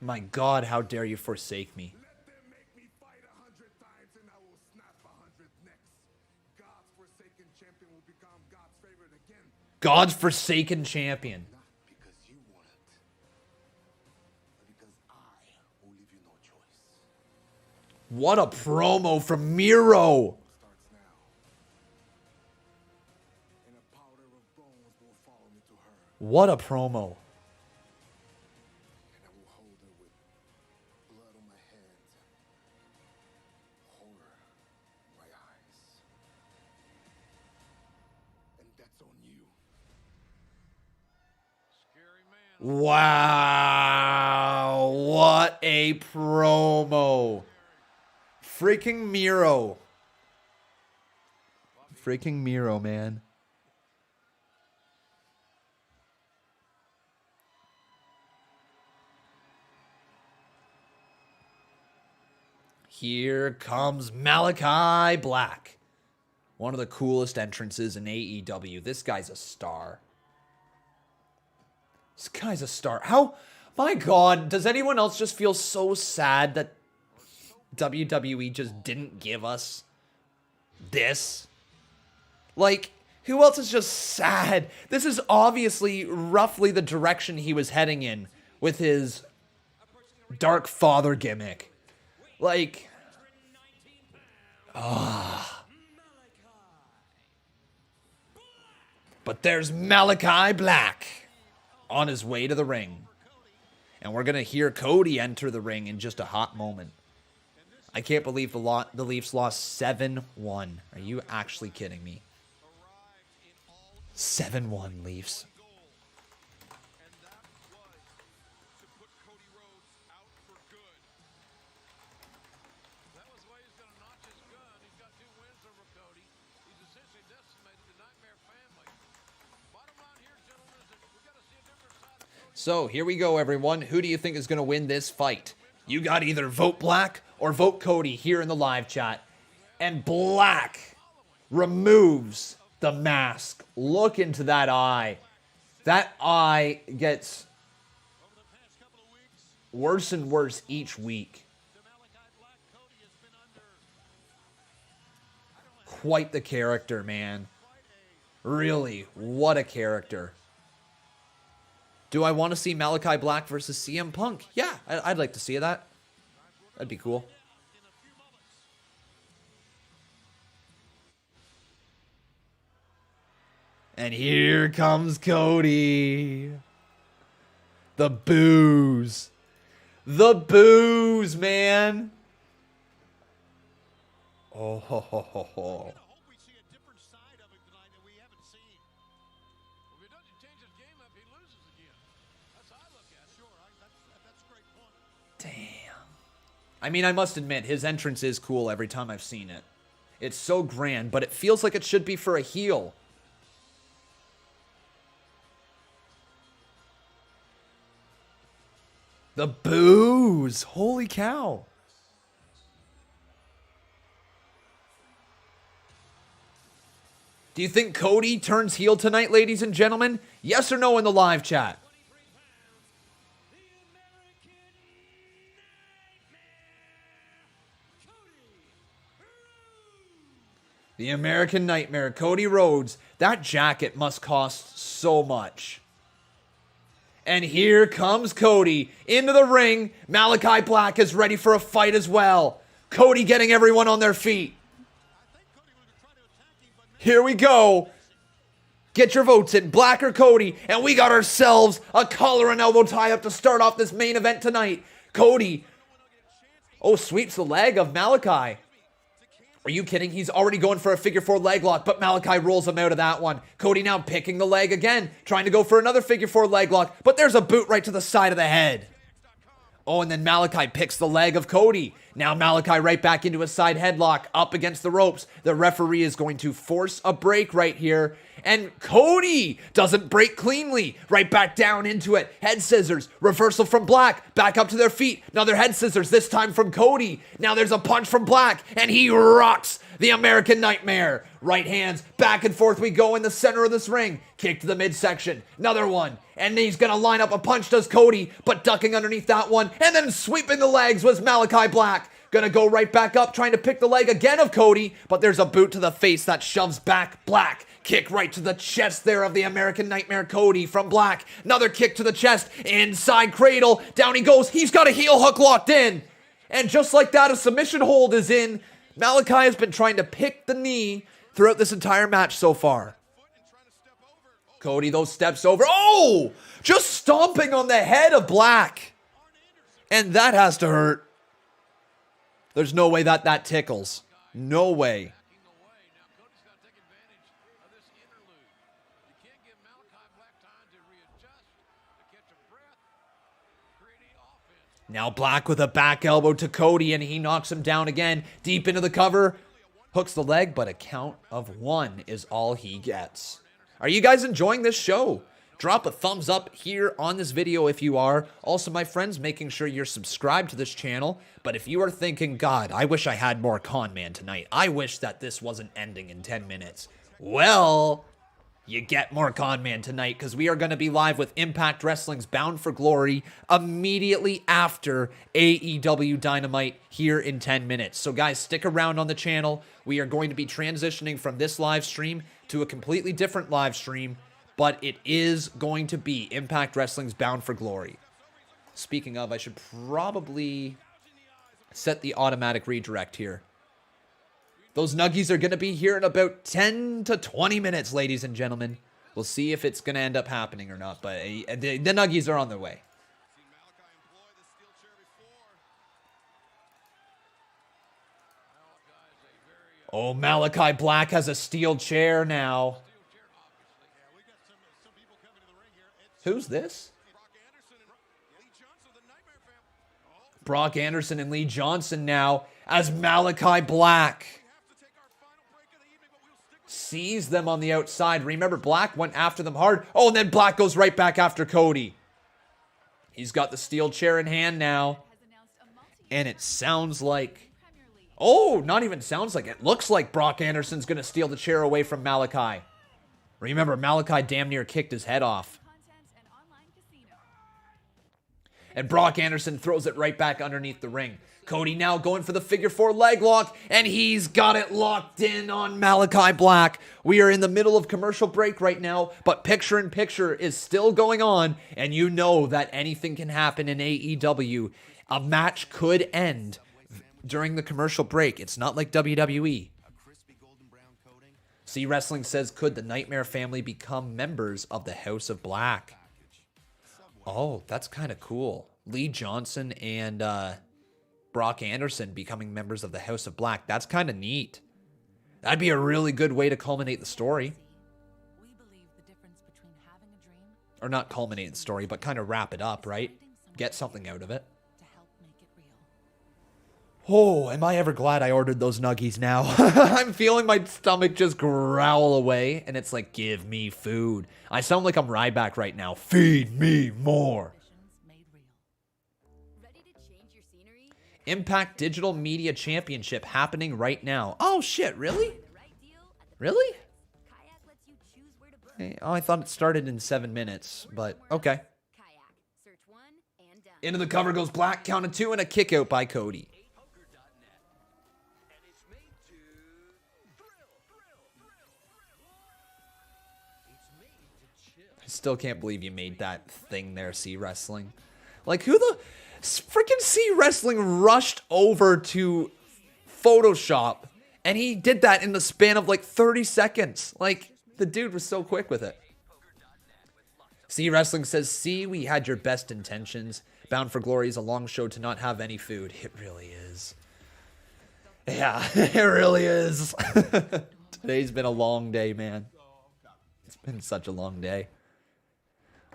My God, how dare you forsake me? Forsaken champion will become God's favorite again. God's forsaken champion. Not because you want it, but because I will leave you no choice. What a promo from Miro. Starts now. And a powder of bones will follow me to her. What a promo. And I will hold her with blood on my hands, horror in my eyes. And that's on you. Wow. What a promo. Freaking Miro. Freaking Miro, man. Here comes Malachi Black. One of the coolest entrances in AEW. This guy's a star. This guy's a star. How, my God, does anyone else just feel so sad that WWE just didn't give us this? Like, who else is just sad? This is obviously roughly the direction he was heading in with his Dark Father gimmick. Like, but there's Malachi Black on his way to the ring. And we're going to hear Cody enter the ring in just a hot moment. I can't believe the Leafs lost 7-1. Are you actually kidding me? 7-1 Leafs. And that was to put Cody Rhodes out for good. That was the way he's going to notch his gun. He's got 2 wins over Cody. He's essentially decimated the Nightmare family. Bottom line here, gentlemen, is that we've got to see a different side of Cody. So here we go, everyone. Who do you think is going to win this fight? You got either vote Black or vote Cody here in the live chat. And Black removes the mask. Look into that eye. That eye gets worse and worse each week. Quite the character, man. Really, what a character. Do I want to see Malachi Black versus CM Punk? Yeah, I'd like to see that. That'd be cool. And here comes Cody. The boos. The boos, man. Oh, ho, ho, ho, ho. I hope we see a different side of him tonight that we haven't seen. If he doesn't change his game up, he loses again. That's how I look at it. Sure, that's a great point. Damn. I mean, I must admit, his entrance is cool every time I've seen it. It's so grand, but it feels like it should be for a heel. The boos. Holy cow. Do you think Cody turns heel tonight, ladies and gentlemen? Yes or no in the live chat? The American Nightmare, Cody Rhodes. That jacket must cost so much. And here comes Cody into the ring. Malachi Black is ready for a fight as well. Cody getting everyone on their feet. Here we go. Get your votes in, Black or Cody. And we got ourselves a collar and elbow tie-up to start off this main event tonight. Cody, sweeps the leg of Malachi. Are you kidding? He's already going for a figure 4 leg lock, but Malachi rolls him out of that one. Cody now picking the leg again, trying to go for another figure 4 leg lock, but there's a boot right to the side of the head. Oh, and then Malachi picks the leg of Cody. Now Malachi right back into a side headlock up against the ropes. The referee is going to force a break right here. And Cody doesn't break cleanly. Right back down into it. Head scissors. Reversal from Black. Back up to their feet. Another head scissors, this time from Cody. Now there's a punch from Black. And he rocks the American Nightmare. Right hands. Back and forth we go in the center of this ring. Kick to the midsection. Another one. And he's going to line up a punch, does Cody. But ducking underneath that one. And then sweeping the legs was Malachi Black. Gonna go right back up, trying to pick the leg again of Cody, but there's a boot to the face that shoves back Black. Kick right to the chest there of the American Nightmare Cody from Black. Another kick to the chest, inside cradle, down he goes. He's got a heel hook locked in. And just like that, a submission hold is in. Malachi has been trying to pick the knee throughout this entire match so far. Cody, those steps over. Oh! Just stomping on the head of Black. And that has to hurt. There's no way that tickles. No way. Now Black with a back elbow to Cody, and he knocks him down again. Deep into the cover. Hooks the leg, but a count of 1 is all he gets. Are you guys enjoying this show? Drop a thumbs up here on this video if you are. Also, my friends, making sure you're subscribed to this channel. But if you are thinking, God, I wish I had more Con Man tonight. I wish that this wasn't ending in 10 minutes. Well, you get more Con Man tonight because we are going to be live with Impact Wrestling's Bound for Glory immediately after AEW Dynamite here in 10 minutes. So guys, stick around on the channel. We are going to be transitioning from this live stream to a completely different live stream, but it is going to be Impact Wrestling's Bound for Glory. Speaking of, I should probably set the automatic redirect here. Those nuggies are going to be here in about 10 to 20 minutes, ladies and gentlemen. We'll see if it's going to end up happening or not, but the nuggies are on their way. Oh, Malachi Black has a steel chair now. Who's this? Brock Anderson and Lee Johnson now as Malachi Black sees them on the outside. Remember, Black went after them hard. Oh, and then Black goes right back after Cody. He's got the steel chair in hand now. And it sounds like... Oh, not even sounds like it. Looks like Brock Anderson's going to steal the chair away from Malachi. Remember, Malachi damn near kicked his head off. And Brock Anderson throws it right back underneath the ring. Cody now going for the figure 4 leg lock, and he's got it locked in on Malachi Black. We are in the middle of commercial break right now, but picture in picture is still going on, and you know that anything can happen in AEW. A match could end during the commercial break. It's not like WWE. C Wrestling says, could the Nightmare family become members of the House of Black? Oh, that's kind of cool. Lee Johnson and Brock Anderson becoming members of the House of Black. That's kind of neat. That'd be a really good way to culminate the story. Or not culminate the story, but kind of wrap it up, right? Get something out of it. Oh, am I ever glad I ordered those nuggies now. I'm feeling my stomach just growl away, and it's like, give me food. I sound like I'm Ryback right now. Feed me more. Impact Digital Media Championship happening right now. Oh, shit, really? Really? Oh, I thought it started in 7 minutes, but okay. Into the cover goes Black, count of 2, and a kick out by Cody. I still can't believe you made that thing there, C Wrestling. Like, who the... Freaking C Wrestling rushed over to Photoshop, and he did that in the span of like 30 seconds. Like, the dude was so quick with it. C Wrestling says, see, we had your best intentions. Bound for Glory is a long show to not have any food. It really is. Yeah, it really is. Today's been a long day, man. It's been such a long day.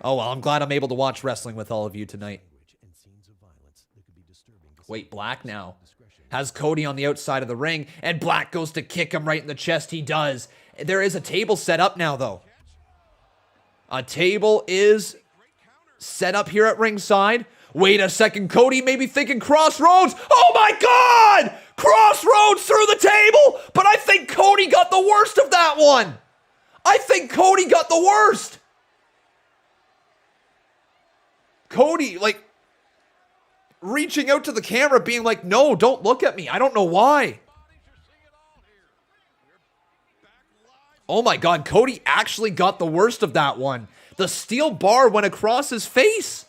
Oh, well, I'm glad I'm able to watch wrestling with all of you tonight. Wait, Black now has Cody on the outside of the ring, and Black goes to kick him right in the chest. He does. There is a table set up now, though. A table is set up here at ringside. Wait a second, Cody may be thinking Crossroads. Oh my God! Crossroads through the table, but I think Cody got the worst of that one. I think Cody got the worst. Cody, like... reaching out to the camera being like, no, don't look at me. I don't know why. Oh my God, Cody actually got the worst of that one. The steel bar went across his face.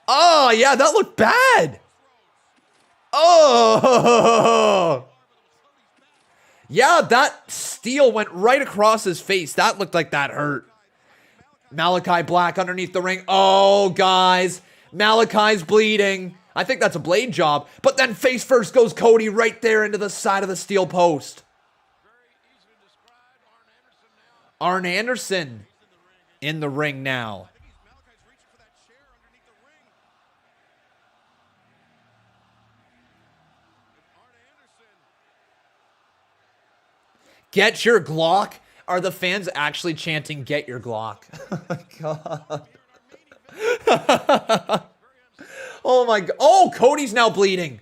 Oh, yeah, that looked bad. Oh. Yeah, that steel went right across his face. That looked like that hurt. Malachi Black underneath the ring. Oh, guys. Malachi's bleeding. I think that's a blade job. But then face first goes Cody right there into the side of the steel post. Arn Anderson in the ring now. Get your Glock? Are the fans actually chanting, get your Glock? Oh my God. Oh my God. Oh, Cody's now bleeding.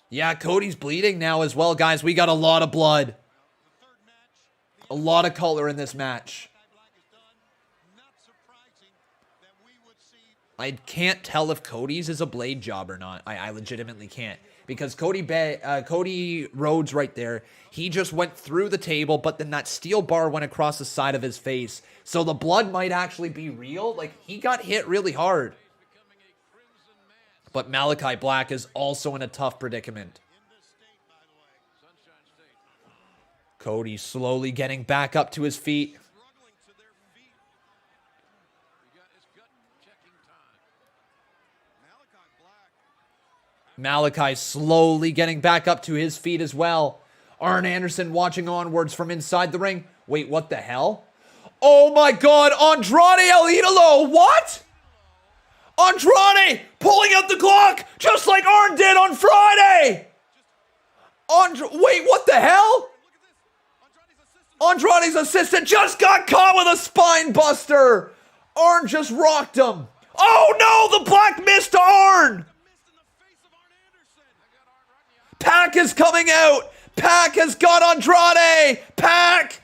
Yeah, Cody's bleeding now as well, guys. We got a lot of blood. A lot of color in this match. I can't tell if Cody's is a blade job or not. I legitimately can't. Because Cody Rhodes right there, he just went through the table, but then that steel bar went across the side of his face. So the blood might actually be real. Like, he got hit really hard. But Malachi Black is also in a tough predicament. Cody slowly getting back up to his feet. Malachi slowly getting back up to his feet as well. Arn Anderson watching onwards from inside the ring. Wait, what the hell? Oh my God, Andrade El Idolo, what? Andrade pulling out the Glock just like Arn did on Friday. Wait, what the hell? Andrade's assistant just got caught with a spine buster. Arn just rocked him. Oh no, the Black missed to Arn. Pac is coming out. Pac has got Andrade. Pac.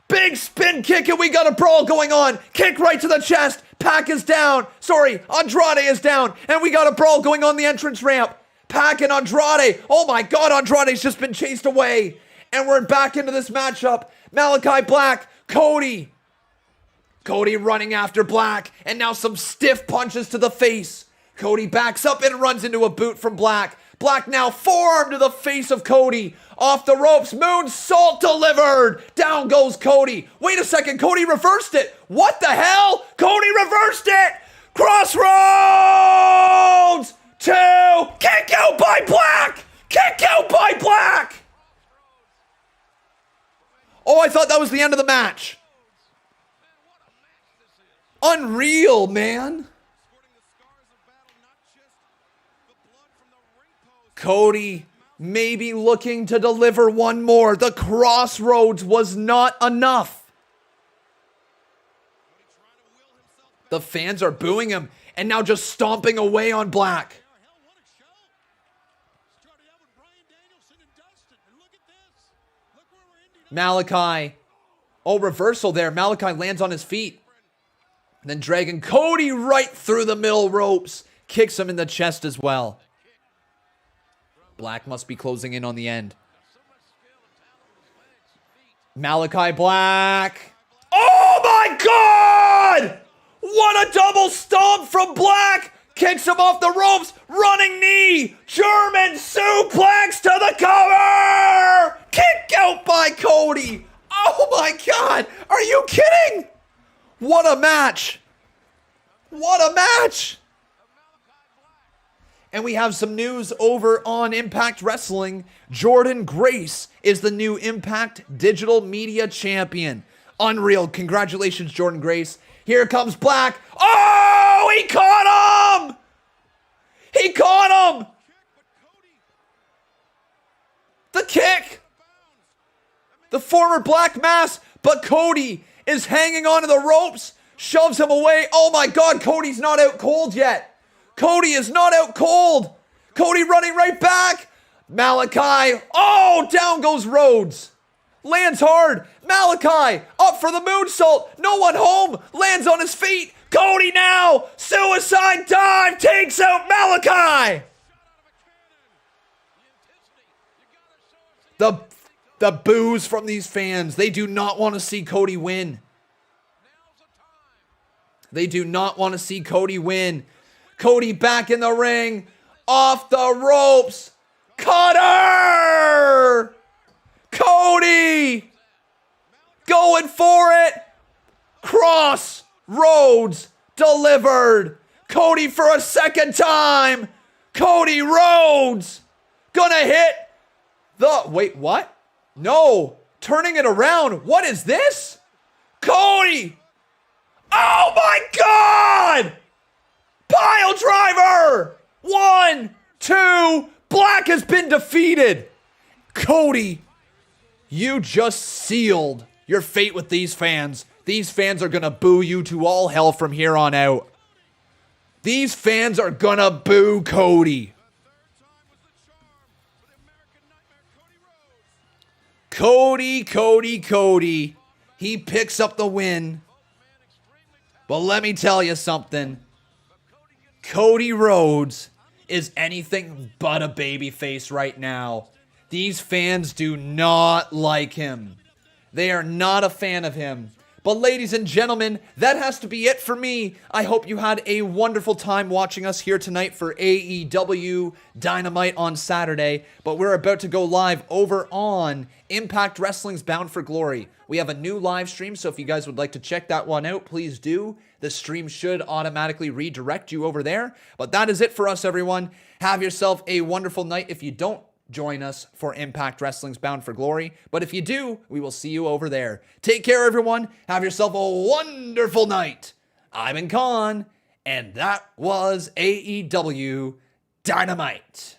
Big spin kick and we got a brawl going on. Kick right to the chest. Pac is down. Sorry, Andrade is down. And we got a brawl going on the entrance ramp. Pac and Andrade. Oh my God, Andrade's just been chased away. And we're back into this matchup. Malachi Black, Cody. Cody running after Black. And now some stiff punches to the face. Cody backs up and runs into a boot from Black. Black now forearm to the face of Cody. Off the ropes, moonsault delivered. Down goes Cody. Wait a second, Cody reversed it. What the hell? Cody reversed it. Crossroads. 2. Kick out by Black. Kick out by Black. Oh, I thought that was the end of the match. Unreal, man. Cody maybe looking to deliver one more. The Crossroads was not enough. The fans are booing him and now just stomping away on Black. Malachi. Oh, reversal there. Malachi lands on his feet. Then dragging Cody right through the middle ropes. Kicks him in the chest as well. Black must be closing in on the end. Malachi Black. Oh my God! What a double stomp from Black! Kicks him off the ropes. Running knee. German suplex to the cover! Kick out by Cody. Oh my God! Are you kidding? What a match! What a match! And we have some news over on Impact Wrestling. Jordan Grace is the new Impact Digital Media Champion. Unreal. Congratulations, Jordan Grace. Here comes Black. Oh, he caught him! He caught him! The kick! The former Black Mass, but Cody is hanging onto the ropes, shoves him away. Oh my God, Cody's not out cold yet. Cody is not out cold. Cody running right back. Malachi. Oh, down goes Rhodes. Lands hard. Malachi up for the moonsault. No one home. Lands on his feet. Cody now. Suicide dive. Takes out Malachi. The boos from these fans. They do not want to see Cody win. They do not want to see Cody win. Cody back in the ring. Off the ropes. Cutter! Cody! Going for it. Cross. Rhodes delivered. Cody for a second time. Cody Rhodes. Gonna hit the... Wait, what? No. Turning it around. What is this? Cody! Oh my God! Pile driver! 1, 2, Black has been defeated. Cody, you just sealed your fate with these fans. These fans are gonna boo you to all hell from here on out. These fans are gonna boo Cody. Cody. He picks up the win. But let me tell you something. Cody Rhodes is anything but a babyface right now. These fans do not like him. They are not a fan of him. But ladies and gentlemen, that has to be it for me. I hope you had a wonderful time watching us here tonight for AEW Dynamite on Saturday. But we're about to go live over on Impact Wrestling's Bound for Glory. We have a new live stream, so if you guys would like to check that one out, please do. The stream should automatically redirect you over there. But that is it for us, everyone. Have yourself a wonderful night. If you don't join us for Impact Wrestling's Bound for Glory, but if you do, we will see you over there. Take care, everyone. Have yourself a wonderful night. I've been Khan, and that was AEW Dynamite.